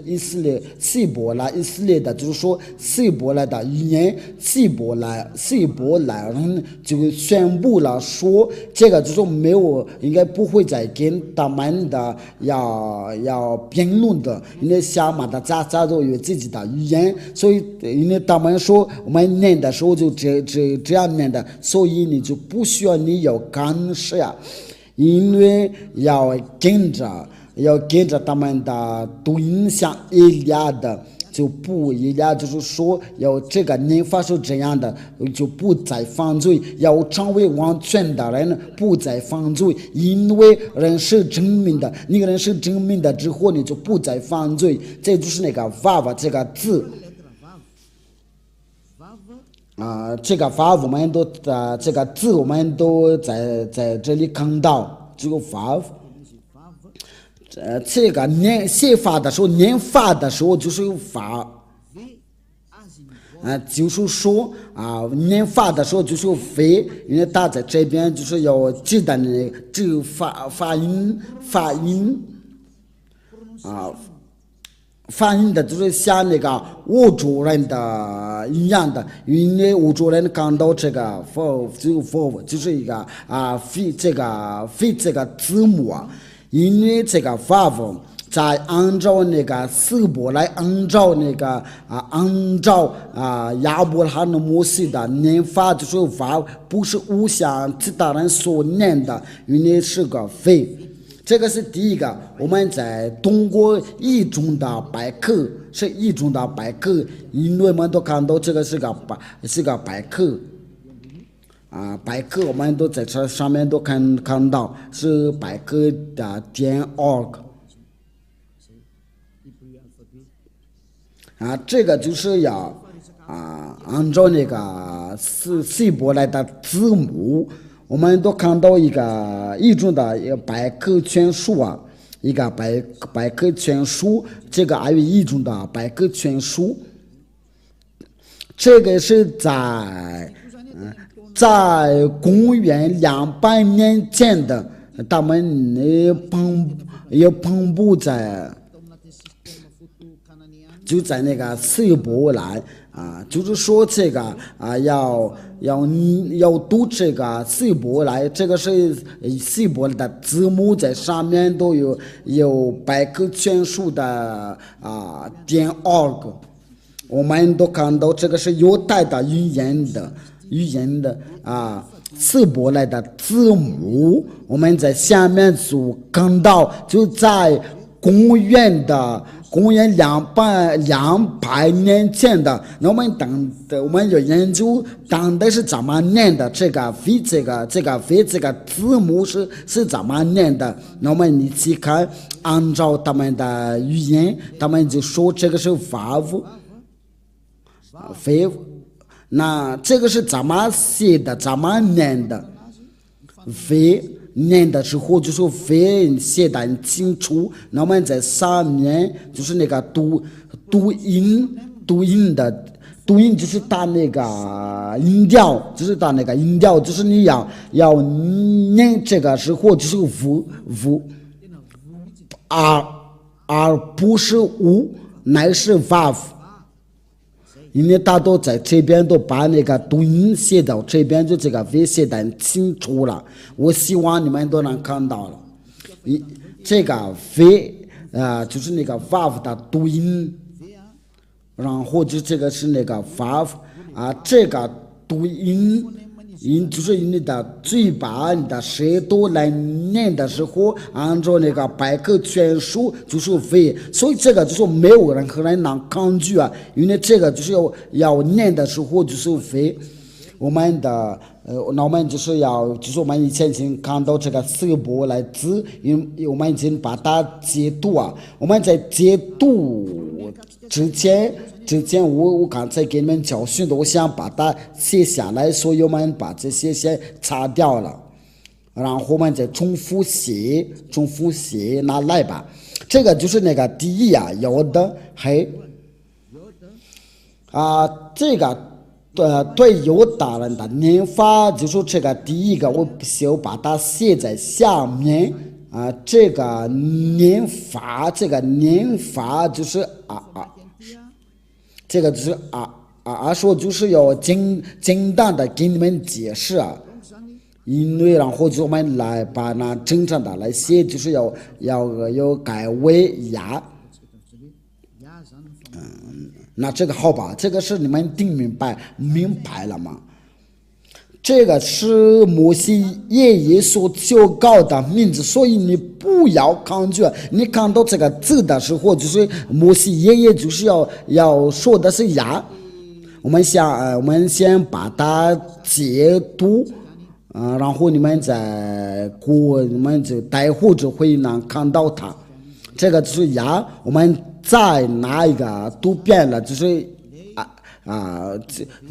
希伯来以色列的，就是说希伯来的语言，希伯来人就宣布了说，这个就是没有，应该不会再跟他们的要辩论的，因为下马的家都有自己的语言，所以因为他们说我们念的时候就这样念的，所以你就不需要你有干涉，因为要跟着他们的读音像以利亚的，就不以利亚就是说要这个念法是这样的，就不再犯罪，要成为完全的人，不再犯罪，因为人是证明的，那个人是证明的之后，你就不再犯罪。这就是那个vav这个字这个vav我们都这个字我们都在这里看到，这个vav。这个写法的时候，念法的时候就是法就是说念法的时候就是非，因为他在这边就是要记得这个发音发音的就是像那个欧洲人的一样的，因为欧洲人看到这个 for 就是一个非这个字母因为这个vav在按照那个希伯来按照亚伯拉罕摩西的念法，就是vav不是像其他人所念的，因为是个非。这个是第一个，我们在通过一种的百科，是一种的百科，因为我们都看到这个是个百科。百科我们都在这上面都看到是百科的.org 这个就是要按照那个希伯来的字母，我们都看到一种的百科全书一个百科全书，这个还有一种的百科全书，这个是在公元200年前的，他们也分布在就在那个希伯来就是说这个要读这个希伯来，这个是希伯来的字母，在上面都有百科全书的.org， 我们都看到这个是犹太的语言的希伯来的字母，我们在下面就看到，就在公元200年前的，那我们有研究当代是怎么念的，这个字母是怎么念的，那我们一起看，按照他们的语言，他们就说这个是vav，那这个是怎么写的，怎么念的？非念的时候就是非写的很清楚，那我们在上面就是那个读音就是它那个音调，就是你要念这个时候就是v，而不是u，乃是vav。因为大多在这边都把那个读音写到这边，就这个 V 写得清楚了。我希望你们都能看到了。这个 V 就是那个 vav 的读音，然后就这个是那个 vav 这个读音。就是你的嘴巴、你的舌头来念的时候，按照那个百科全书就是 V， 所以这个就是没有任何人能抗拒因为这个就是要念的时候就是 V。我们的那我们就是我们以前已经看到这个色波来字，因为我们已经把它解读我们在解读之前我刚才给你们教训的，我想把它写下来，所以我们把这些先擦掉了，然后我们再重复写，拿来吧。这个就是那个第一有的黑这个对犹大人的念法，就是这个第一个，我就把它写在下面这个念法就是这个就是说就是要简单的给你们解释因为然后就我们来把那正常的来写，就是要改为呀。那这个好吧，这个是你们听明白了吗？这个是摩西爷爷所求告的名字，所以你不要抗拒。你看到这个字的时候，就是摩西爷爷就是要说的是呀。我们先把它解读然后你们就待会就会能看到它。这个就是呀，我们再拿一个读遍了，就是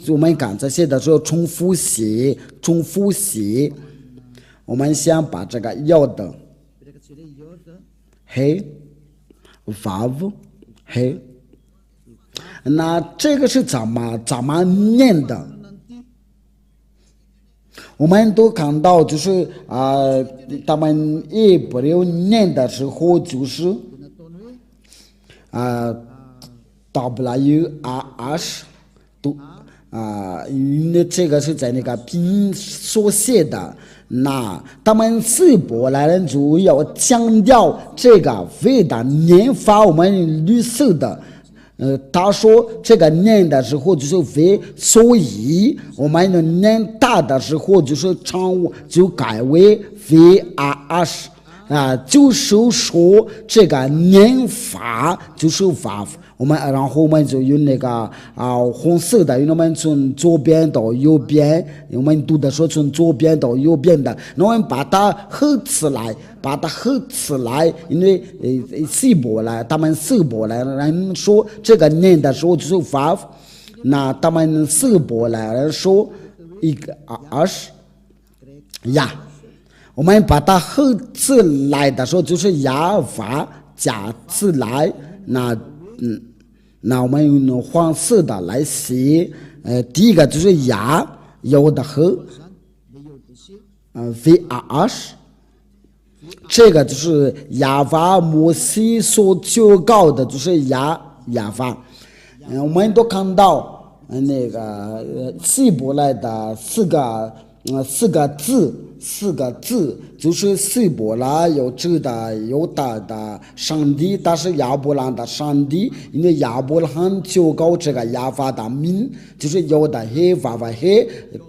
我们刚才写的时候重复写。我们先把这个要的嘿 vav 嘿，那这个是怎么念的？我们都看到就是他们也不留念的时候就是WRH 因为这个是在那个拼音所写的，那他们希伯来人就要强调这个 V 的念法，我们绿色的。他说这个念的时候就是 V， 所以我们念大的时候就是就改为 VRH。就是说这个念法就是 vav， 然后我们就用那个红色的，因为我们从左边到右边，我们读的时候从左边到右边的，那我们把它合起来，因为他们希伯来人说这个念的时候就是 vav， 那他们希伯来人说一个呀。我们把它合起来的时候就是呀法加起来，那我们用黄色的来写，第一个就是呀有的和VRH， 这个就是亚法摩西所求告的，就是亚法。我们都看到那个希伯来的四个字，就是希伯来有指的犹大的上帝，但是亚伯兰的上帝，因为亚伯兰求告这个亚法的名，就是有的黑娃娃黑，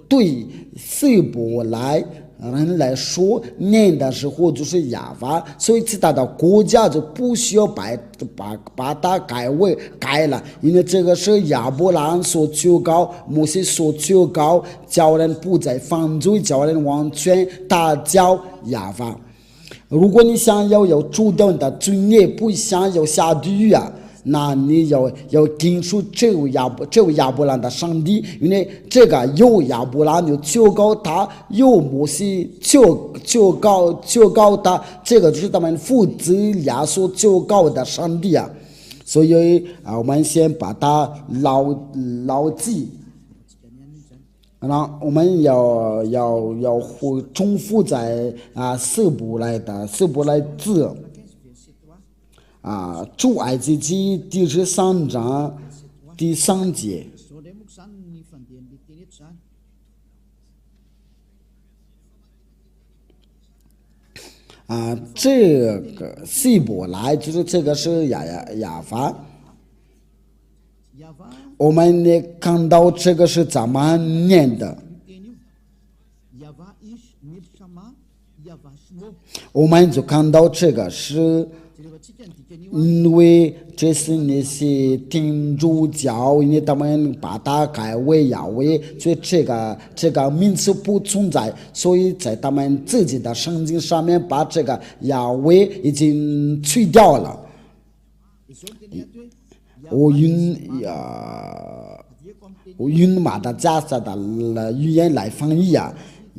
对希伯来人来说念的时候就是亚法，所以其他的国家就不需要把它改了，因为这个是亚伯兰所求告，摩西所求告，叫人不再犯罪，叫人完全打交亚法。如果你想要有主动的罪孽，不想要下地狱那你要听出这位亚伯兰的上帝，因为这个有亚伯兰有求告他，有摩西求告他，这个就是他们父子俩所求告的上帝所以我们先把它牢记，然后我们要重复在希伯来字出埃及记第13章第3节，山你饭店里点的餐。这个希伯来就是这个是亚法。我们也看到这个是怎么念的。我们就看到这个是因为这是那些天主教，因为他们把它改为亚威，所以这个名词不存在，所以在他们自己的圣经上面把这个亚威已经去掉了。我用马达加斯的语言来翻译啊，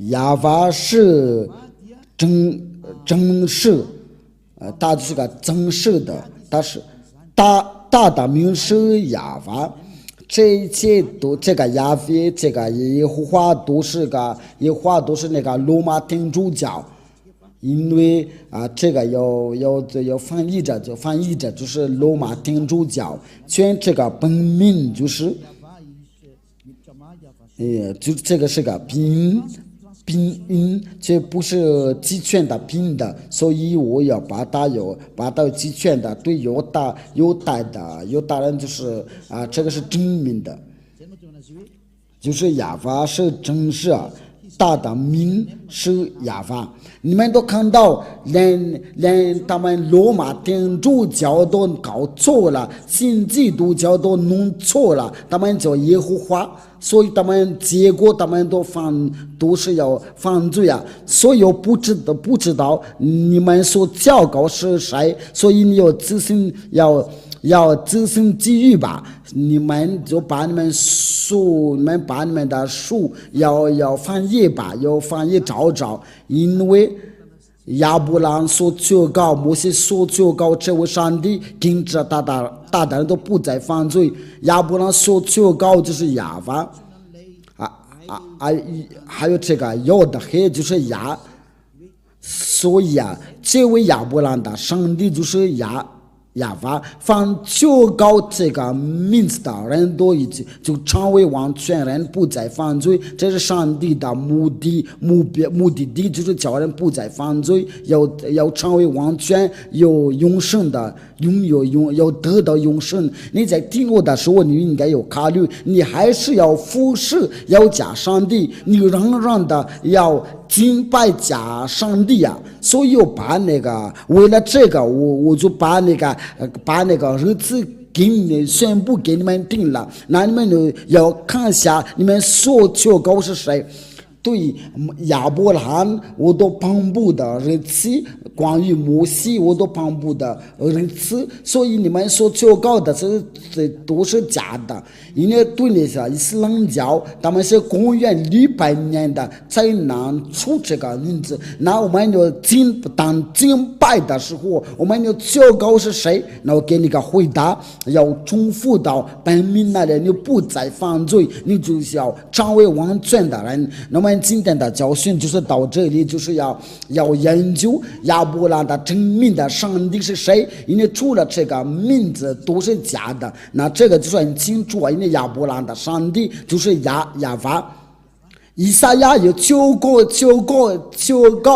亚法是正式，它是个正式的，但是大的名是亚法，这一切都这个亚非这个耶和华都是那个罗马天主教，因为这个要翻译着就是罗马天主教，全这个本名就是就这个是个宾音，这不是集权的宾的，所以我要把它集权的，对犹大人就是这个是正名的，就是亚法是正式，大的名是亚法。你们都看到，连他们罗马天主教都搞错了，新基督教都弄错了，他们叫耶和华，所以结果他们都是要犯罪啊！所以不知道你们所教告是谁，所以你要自行记忆吧。你们就把你们的书要翻译吧，要翻译找，因为亚伯兰所求告，摩西所求告，这位上帝禁止大人都不再犯罪。亚伯兰所求告就是亚法，还有这个要的黑就是亚，所以这位亚伯兰的上帝就是亚法，凡求告这个名字的人都已经就成为完全人，不再犯罪。这是上帝的目的地，就是叫人不再犯罪，要成为完全有永生的，要得到永生。你在听我的时候，你应该有考虑，你还是要服侍，要假上帝，你仍然的要敬拜假上帝啊！所以我把为了这个，我就把那个日子宣布给你们定了，那你们就要看一下你们所求告是谁。对亚伯兰我都颁布的日期，关于摩西我都颁布的日期，所以你们所求告的这都是假的。因为对那些伊斯兰教，他们是公元600年的才能出这个名字。那我们就当敬拜的时候，我们就求告是谁，那我给你个回答，要重复到本命那里，你不再犯罪，你就是要成为完全的人。那么今天的教训就是到这里，就是要研究亚伯兰的真名的上帝是谁，因为除了这个名字都是假的，那这个就很清楚啊。因为亚伯兰的上帝就是亚法，以赛亚有求告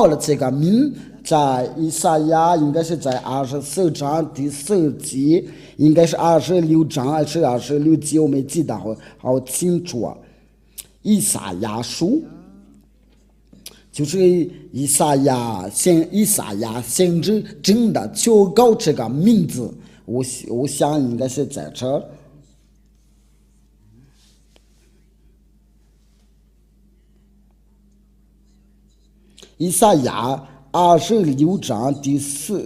了这个名，在以赛亚应该是在24章第4节，应该是26章还是26节，我没记得好清楚啊。以赛亚书就是以赛亚先知真的求告这个名字，我想应该是在这儿。以赛亚26章第4，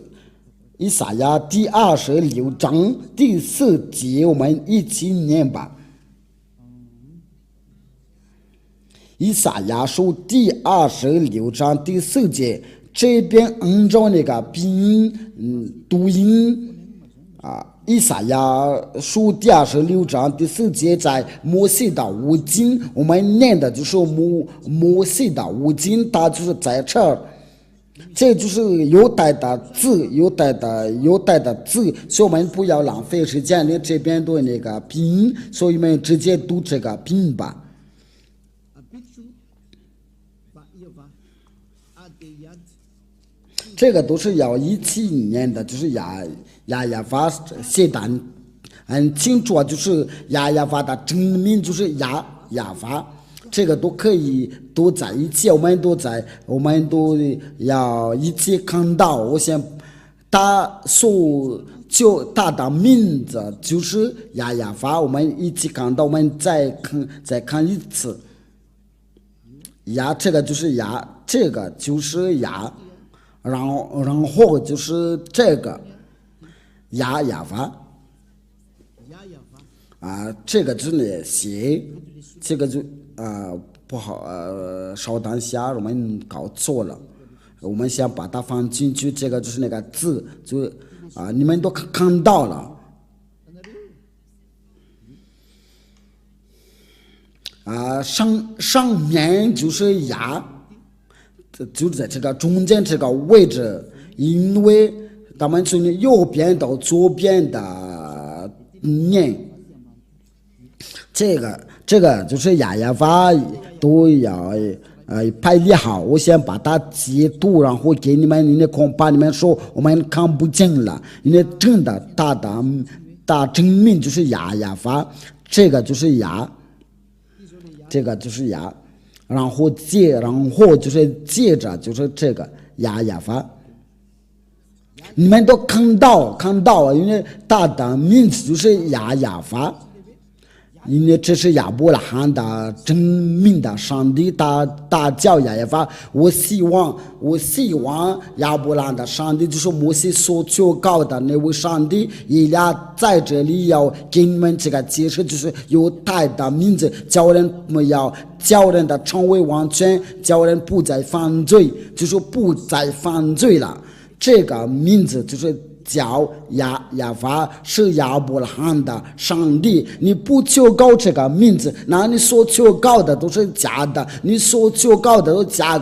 以赛亚第26章第4节，我们一起念吧。以赛亚书第26章第4节，这边按照那个拼音读音以赛亚书第26章第4节，在摩西的五经，我们念的就是摩西的五经，它就是在这儿。这就是有带的字，有带的字，所以我们不要浪费时间。你这边读那个拼，所以我们直接读这个拼吧。这个都是要一起念的，就是呀发写的很清楚，就是呀发的真名就是呀发。这个都可以都在一起，我们都要一起看到。我先就他的名字就是呀发，我们一起看到，我们再看一次。呀，这个就是呀，这个就是呀，然后就是这个呀发。这个就是那写，这个就不好，稍等一下，我们搞错了，我们先把它放进去，这个就是那个字，就你们都看到了，上面就是呀，就在这个中间这个位置，因为咱们从右边到左边的念。这个就是呀发都要排列好，我先把它截图，然后给你们恐怕你们说我们看不见了，因为真的大真名就是呀发，这个就是呀，这个就是呀，然后就是接着就是这个呀发。你们都看到，因为他的名字就是呀发。因为这是亚伯拉罕的真名的上帝，他叫呀发。我希望亚伯拉罕的上帝就是摩西所求告的那位上帝。以俩在这里要给你们这个解释，就是有他的名字，叫人的成为完全，叫人不再犯罪，就是不再犯罪了。这个名字就是叫亚发，是亚伯拉罕的上帝。你不求告这个名字，那你所求告的都是假的，你所求告的都假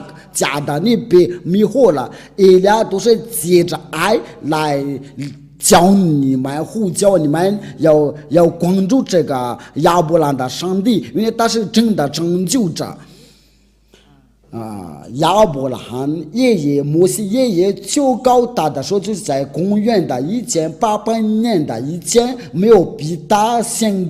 的，你被迷惑了。以俩都是借着爱来教你们，呼叫你们要关注这个亚伯拉罕的上帝，因为他是真的拯救者。亚伯拉罕摩西爷爷求告他的时候，就是在公元的1800年的以前，没有比他先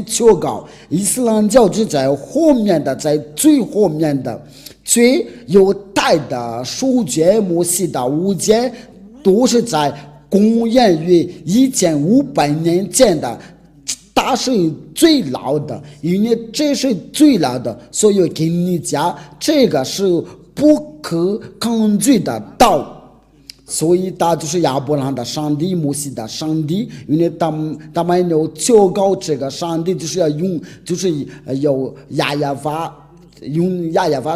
求告。伊斯兰教就在后面的，在最后面的，最有代的书卷摩西的五卷都是在公元于1500年前的。它是最老的，因为这是最老的，所以给你讲，这个是不可抗拒的道。所以他就是亚伯拉罕的上帝，摩西的上帝，因为他们要求告这个上帝，就是要用，就是要亚发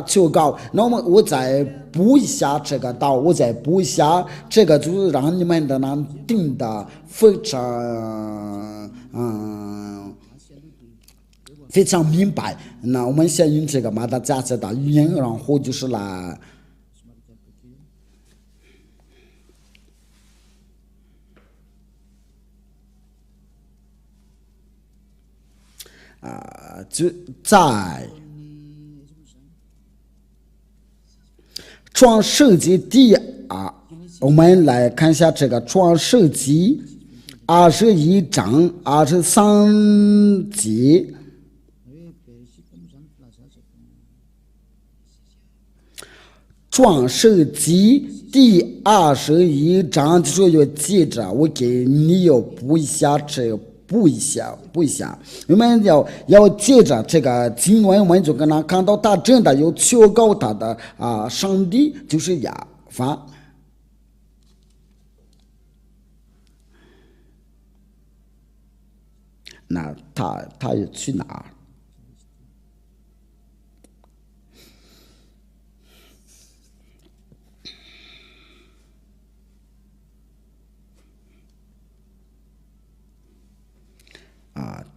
求告。那么我再补一下这个道，这个就是让你们的能听得非常非常明白。那我们先用这个马达加斯的语言，然后就是来就在创世纪我们来看一下这个创世纪21章23节。创世纪第21章就是要记着，我给你要补一下，我们要记着这个经文，我们就跟他看到他真的有求告他的上帝就是亚发。那他要去哪？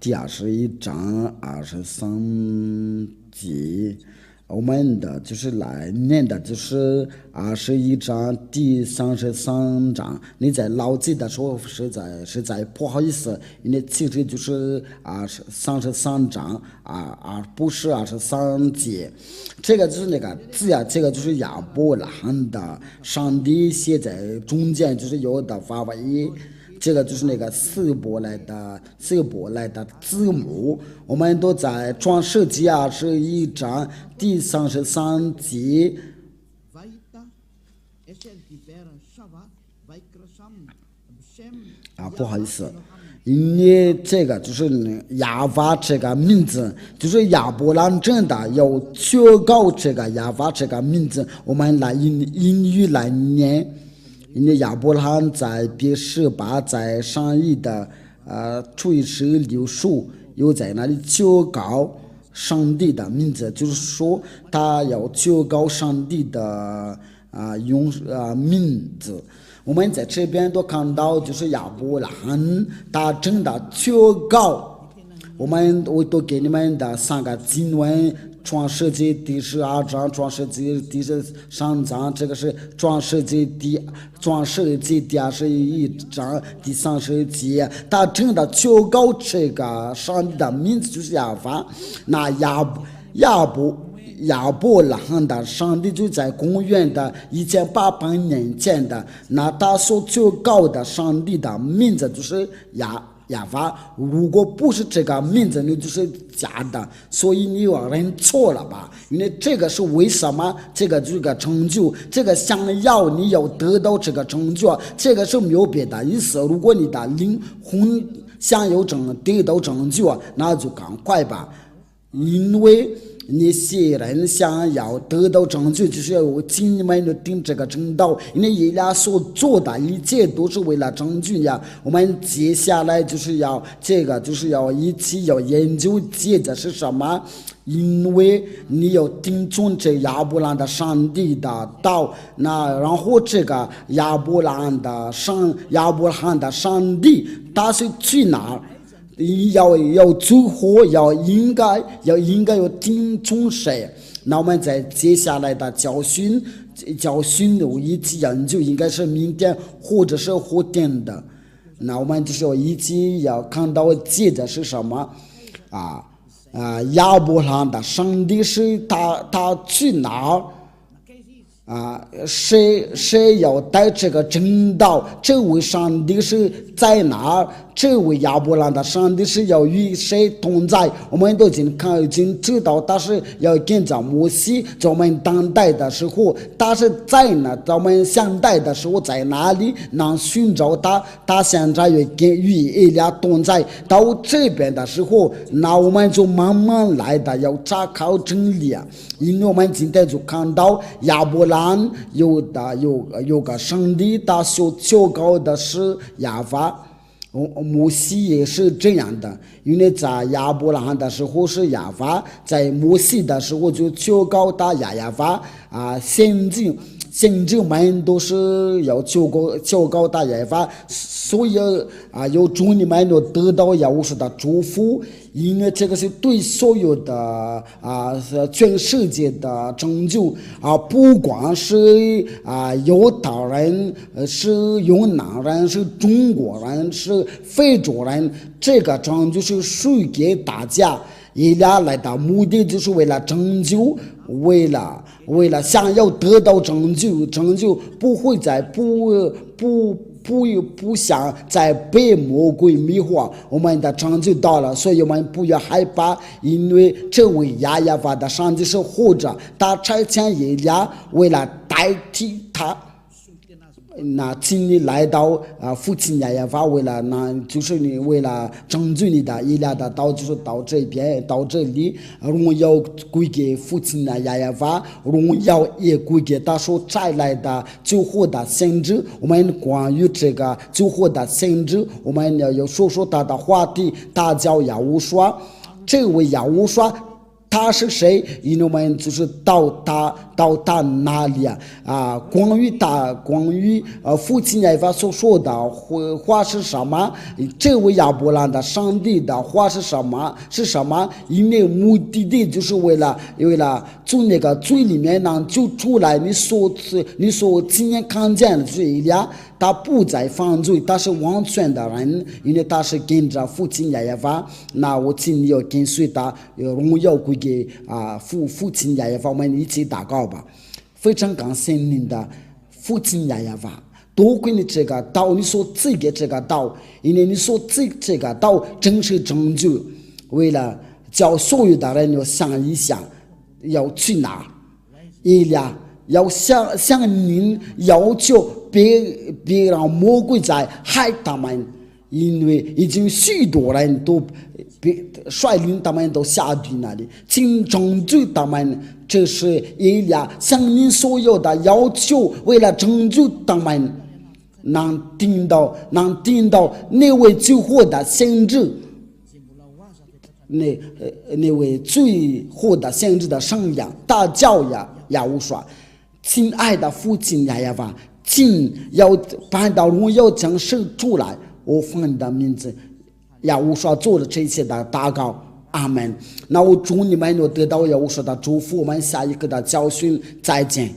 第21章23节，我们的就是来念的就是21章第33章，你在牢记的时候实在不好意思，因为其实就是33章不是23节，这个就是那个字呀，这个就是亚伯拉罕的上帝写在中间，就是有的发音。这个就是那个希伯来的字母，我们都在创世纪21章第33节。不好意思，因为这个就是亚法这个名字，就是亚伯兰真的要确告这个亚法这个名字，我们来英语来念。因为亚伯拉罕在别是巴在上一的垂直柳树，又在那里确告上帝的名字，就是说他要确告上帝的名字。我们在这边都看到，就是亚伯拉罕他真的确告，我都给你们的3个经文。创世纪第12章，创世纪第13章，这个是创世纪第21章第30节，他真的确告这个上帝的名字就是亚法。那亚伯拉罕的上帝就在公元的1800年前的，那他所确告的上帝的名字就是亚法，如果不是这个名字，你就是假的，所以你有人错了吧？因为这个是为什么？这个成就，这个想要你要得到这个成就，这个是没有别的意思。如果你的灵魂想要得到成就，那就赶快吧，因为那些人想要得到成就，就是要尽你们的定这个正道，因为以俩所做的一切都是为了成就呀。我们接下来就是要就是要一起要研究接着是什么，因为你要听从这亚伯兰的上帝的道，那然后这个亚伯拉罕的上帝他是去哪儿？要最后应该要听从谁？那我们在接下来的教训一起研究，应该是明天或者是后天的。那我们就是一起要看到接着是什么亚伯拉罕的上帝是他去哪儿？谁要带这个正道？这位上帝是在哪儿？这位亚伯拉罕的上帝是要与谁同在？我们都已经知道，他是要跟着摩西，在我们当代的时候，他是在哪？在我们现代的时候在哪里？能寻找他？他现在与以利亚同在。到这边的时候，那我们就慢慢来的要查考真理啊！因为我们今天就看到亚伯拉罕有个上帝，他所求告的是亚法。摩西也是这样的，因为在亚伯拉罕的时候是亚法，在摩西的时候就求告他亚法先知们都是要求告他亚法，所以有祝你们要得到耶和华的祝福，因为这个是对所有的全世界的拯救不管是犹太人，是越南人，是中国人，是非洲人，这个拯救是属于给大家。以利亚来的目的就是为了拯救，为了想要得到拯救不会再不想再被魔鬼迷惑，我们的拯救到了，所以我们不要害怕，因为这位亚法的上帝是活着，他差遣以利亚为了代替他。那请你来到父亲亚法，为了就是你为了拯救你的以利亚的道，就是到这边到这里，荣耀归给父亲亚法，荣耀也归给他所摘来的救活的先知。我们关于这个救活的先知，我们要说他的话题，他叫亚乌刷，这位亚乌刷。他是谁？因为我们就是到他那里关于父亲耶和华所说的话是什么？这位亚伯兰的上帝的话是什么？因为目的就是为了从那个罪里面能救出来你所亲眼看见的罪呀，他不再犯罪，他是完全的人，因为他是跟着父亲耶和华。那我请你要跟随他，荣耀归给父亲耶和华。我们一起祷告吧。非常感谢您的父亲耶和华，多亏你这个道，你所赐给这个道，因为你所赐这个道真是拯救，为了叫所有的人要想一想要去哪，以利亚要向您要求别让魔鬼在害他们，因为已经许多人都率领他们到下地那里，请拯救他们。这是以利亚向您所有的要求，为了拯救他们，能听到那位救活的先知，那位最后的先知的声音大叫呀无说，亲爱的父亲耶和华，请要把到荣耀将生出来，我奉你的名字呀无说做了这些的祷告，阿门。那我祝你们有得到呀无说的祝福，我们下一个的教训再见。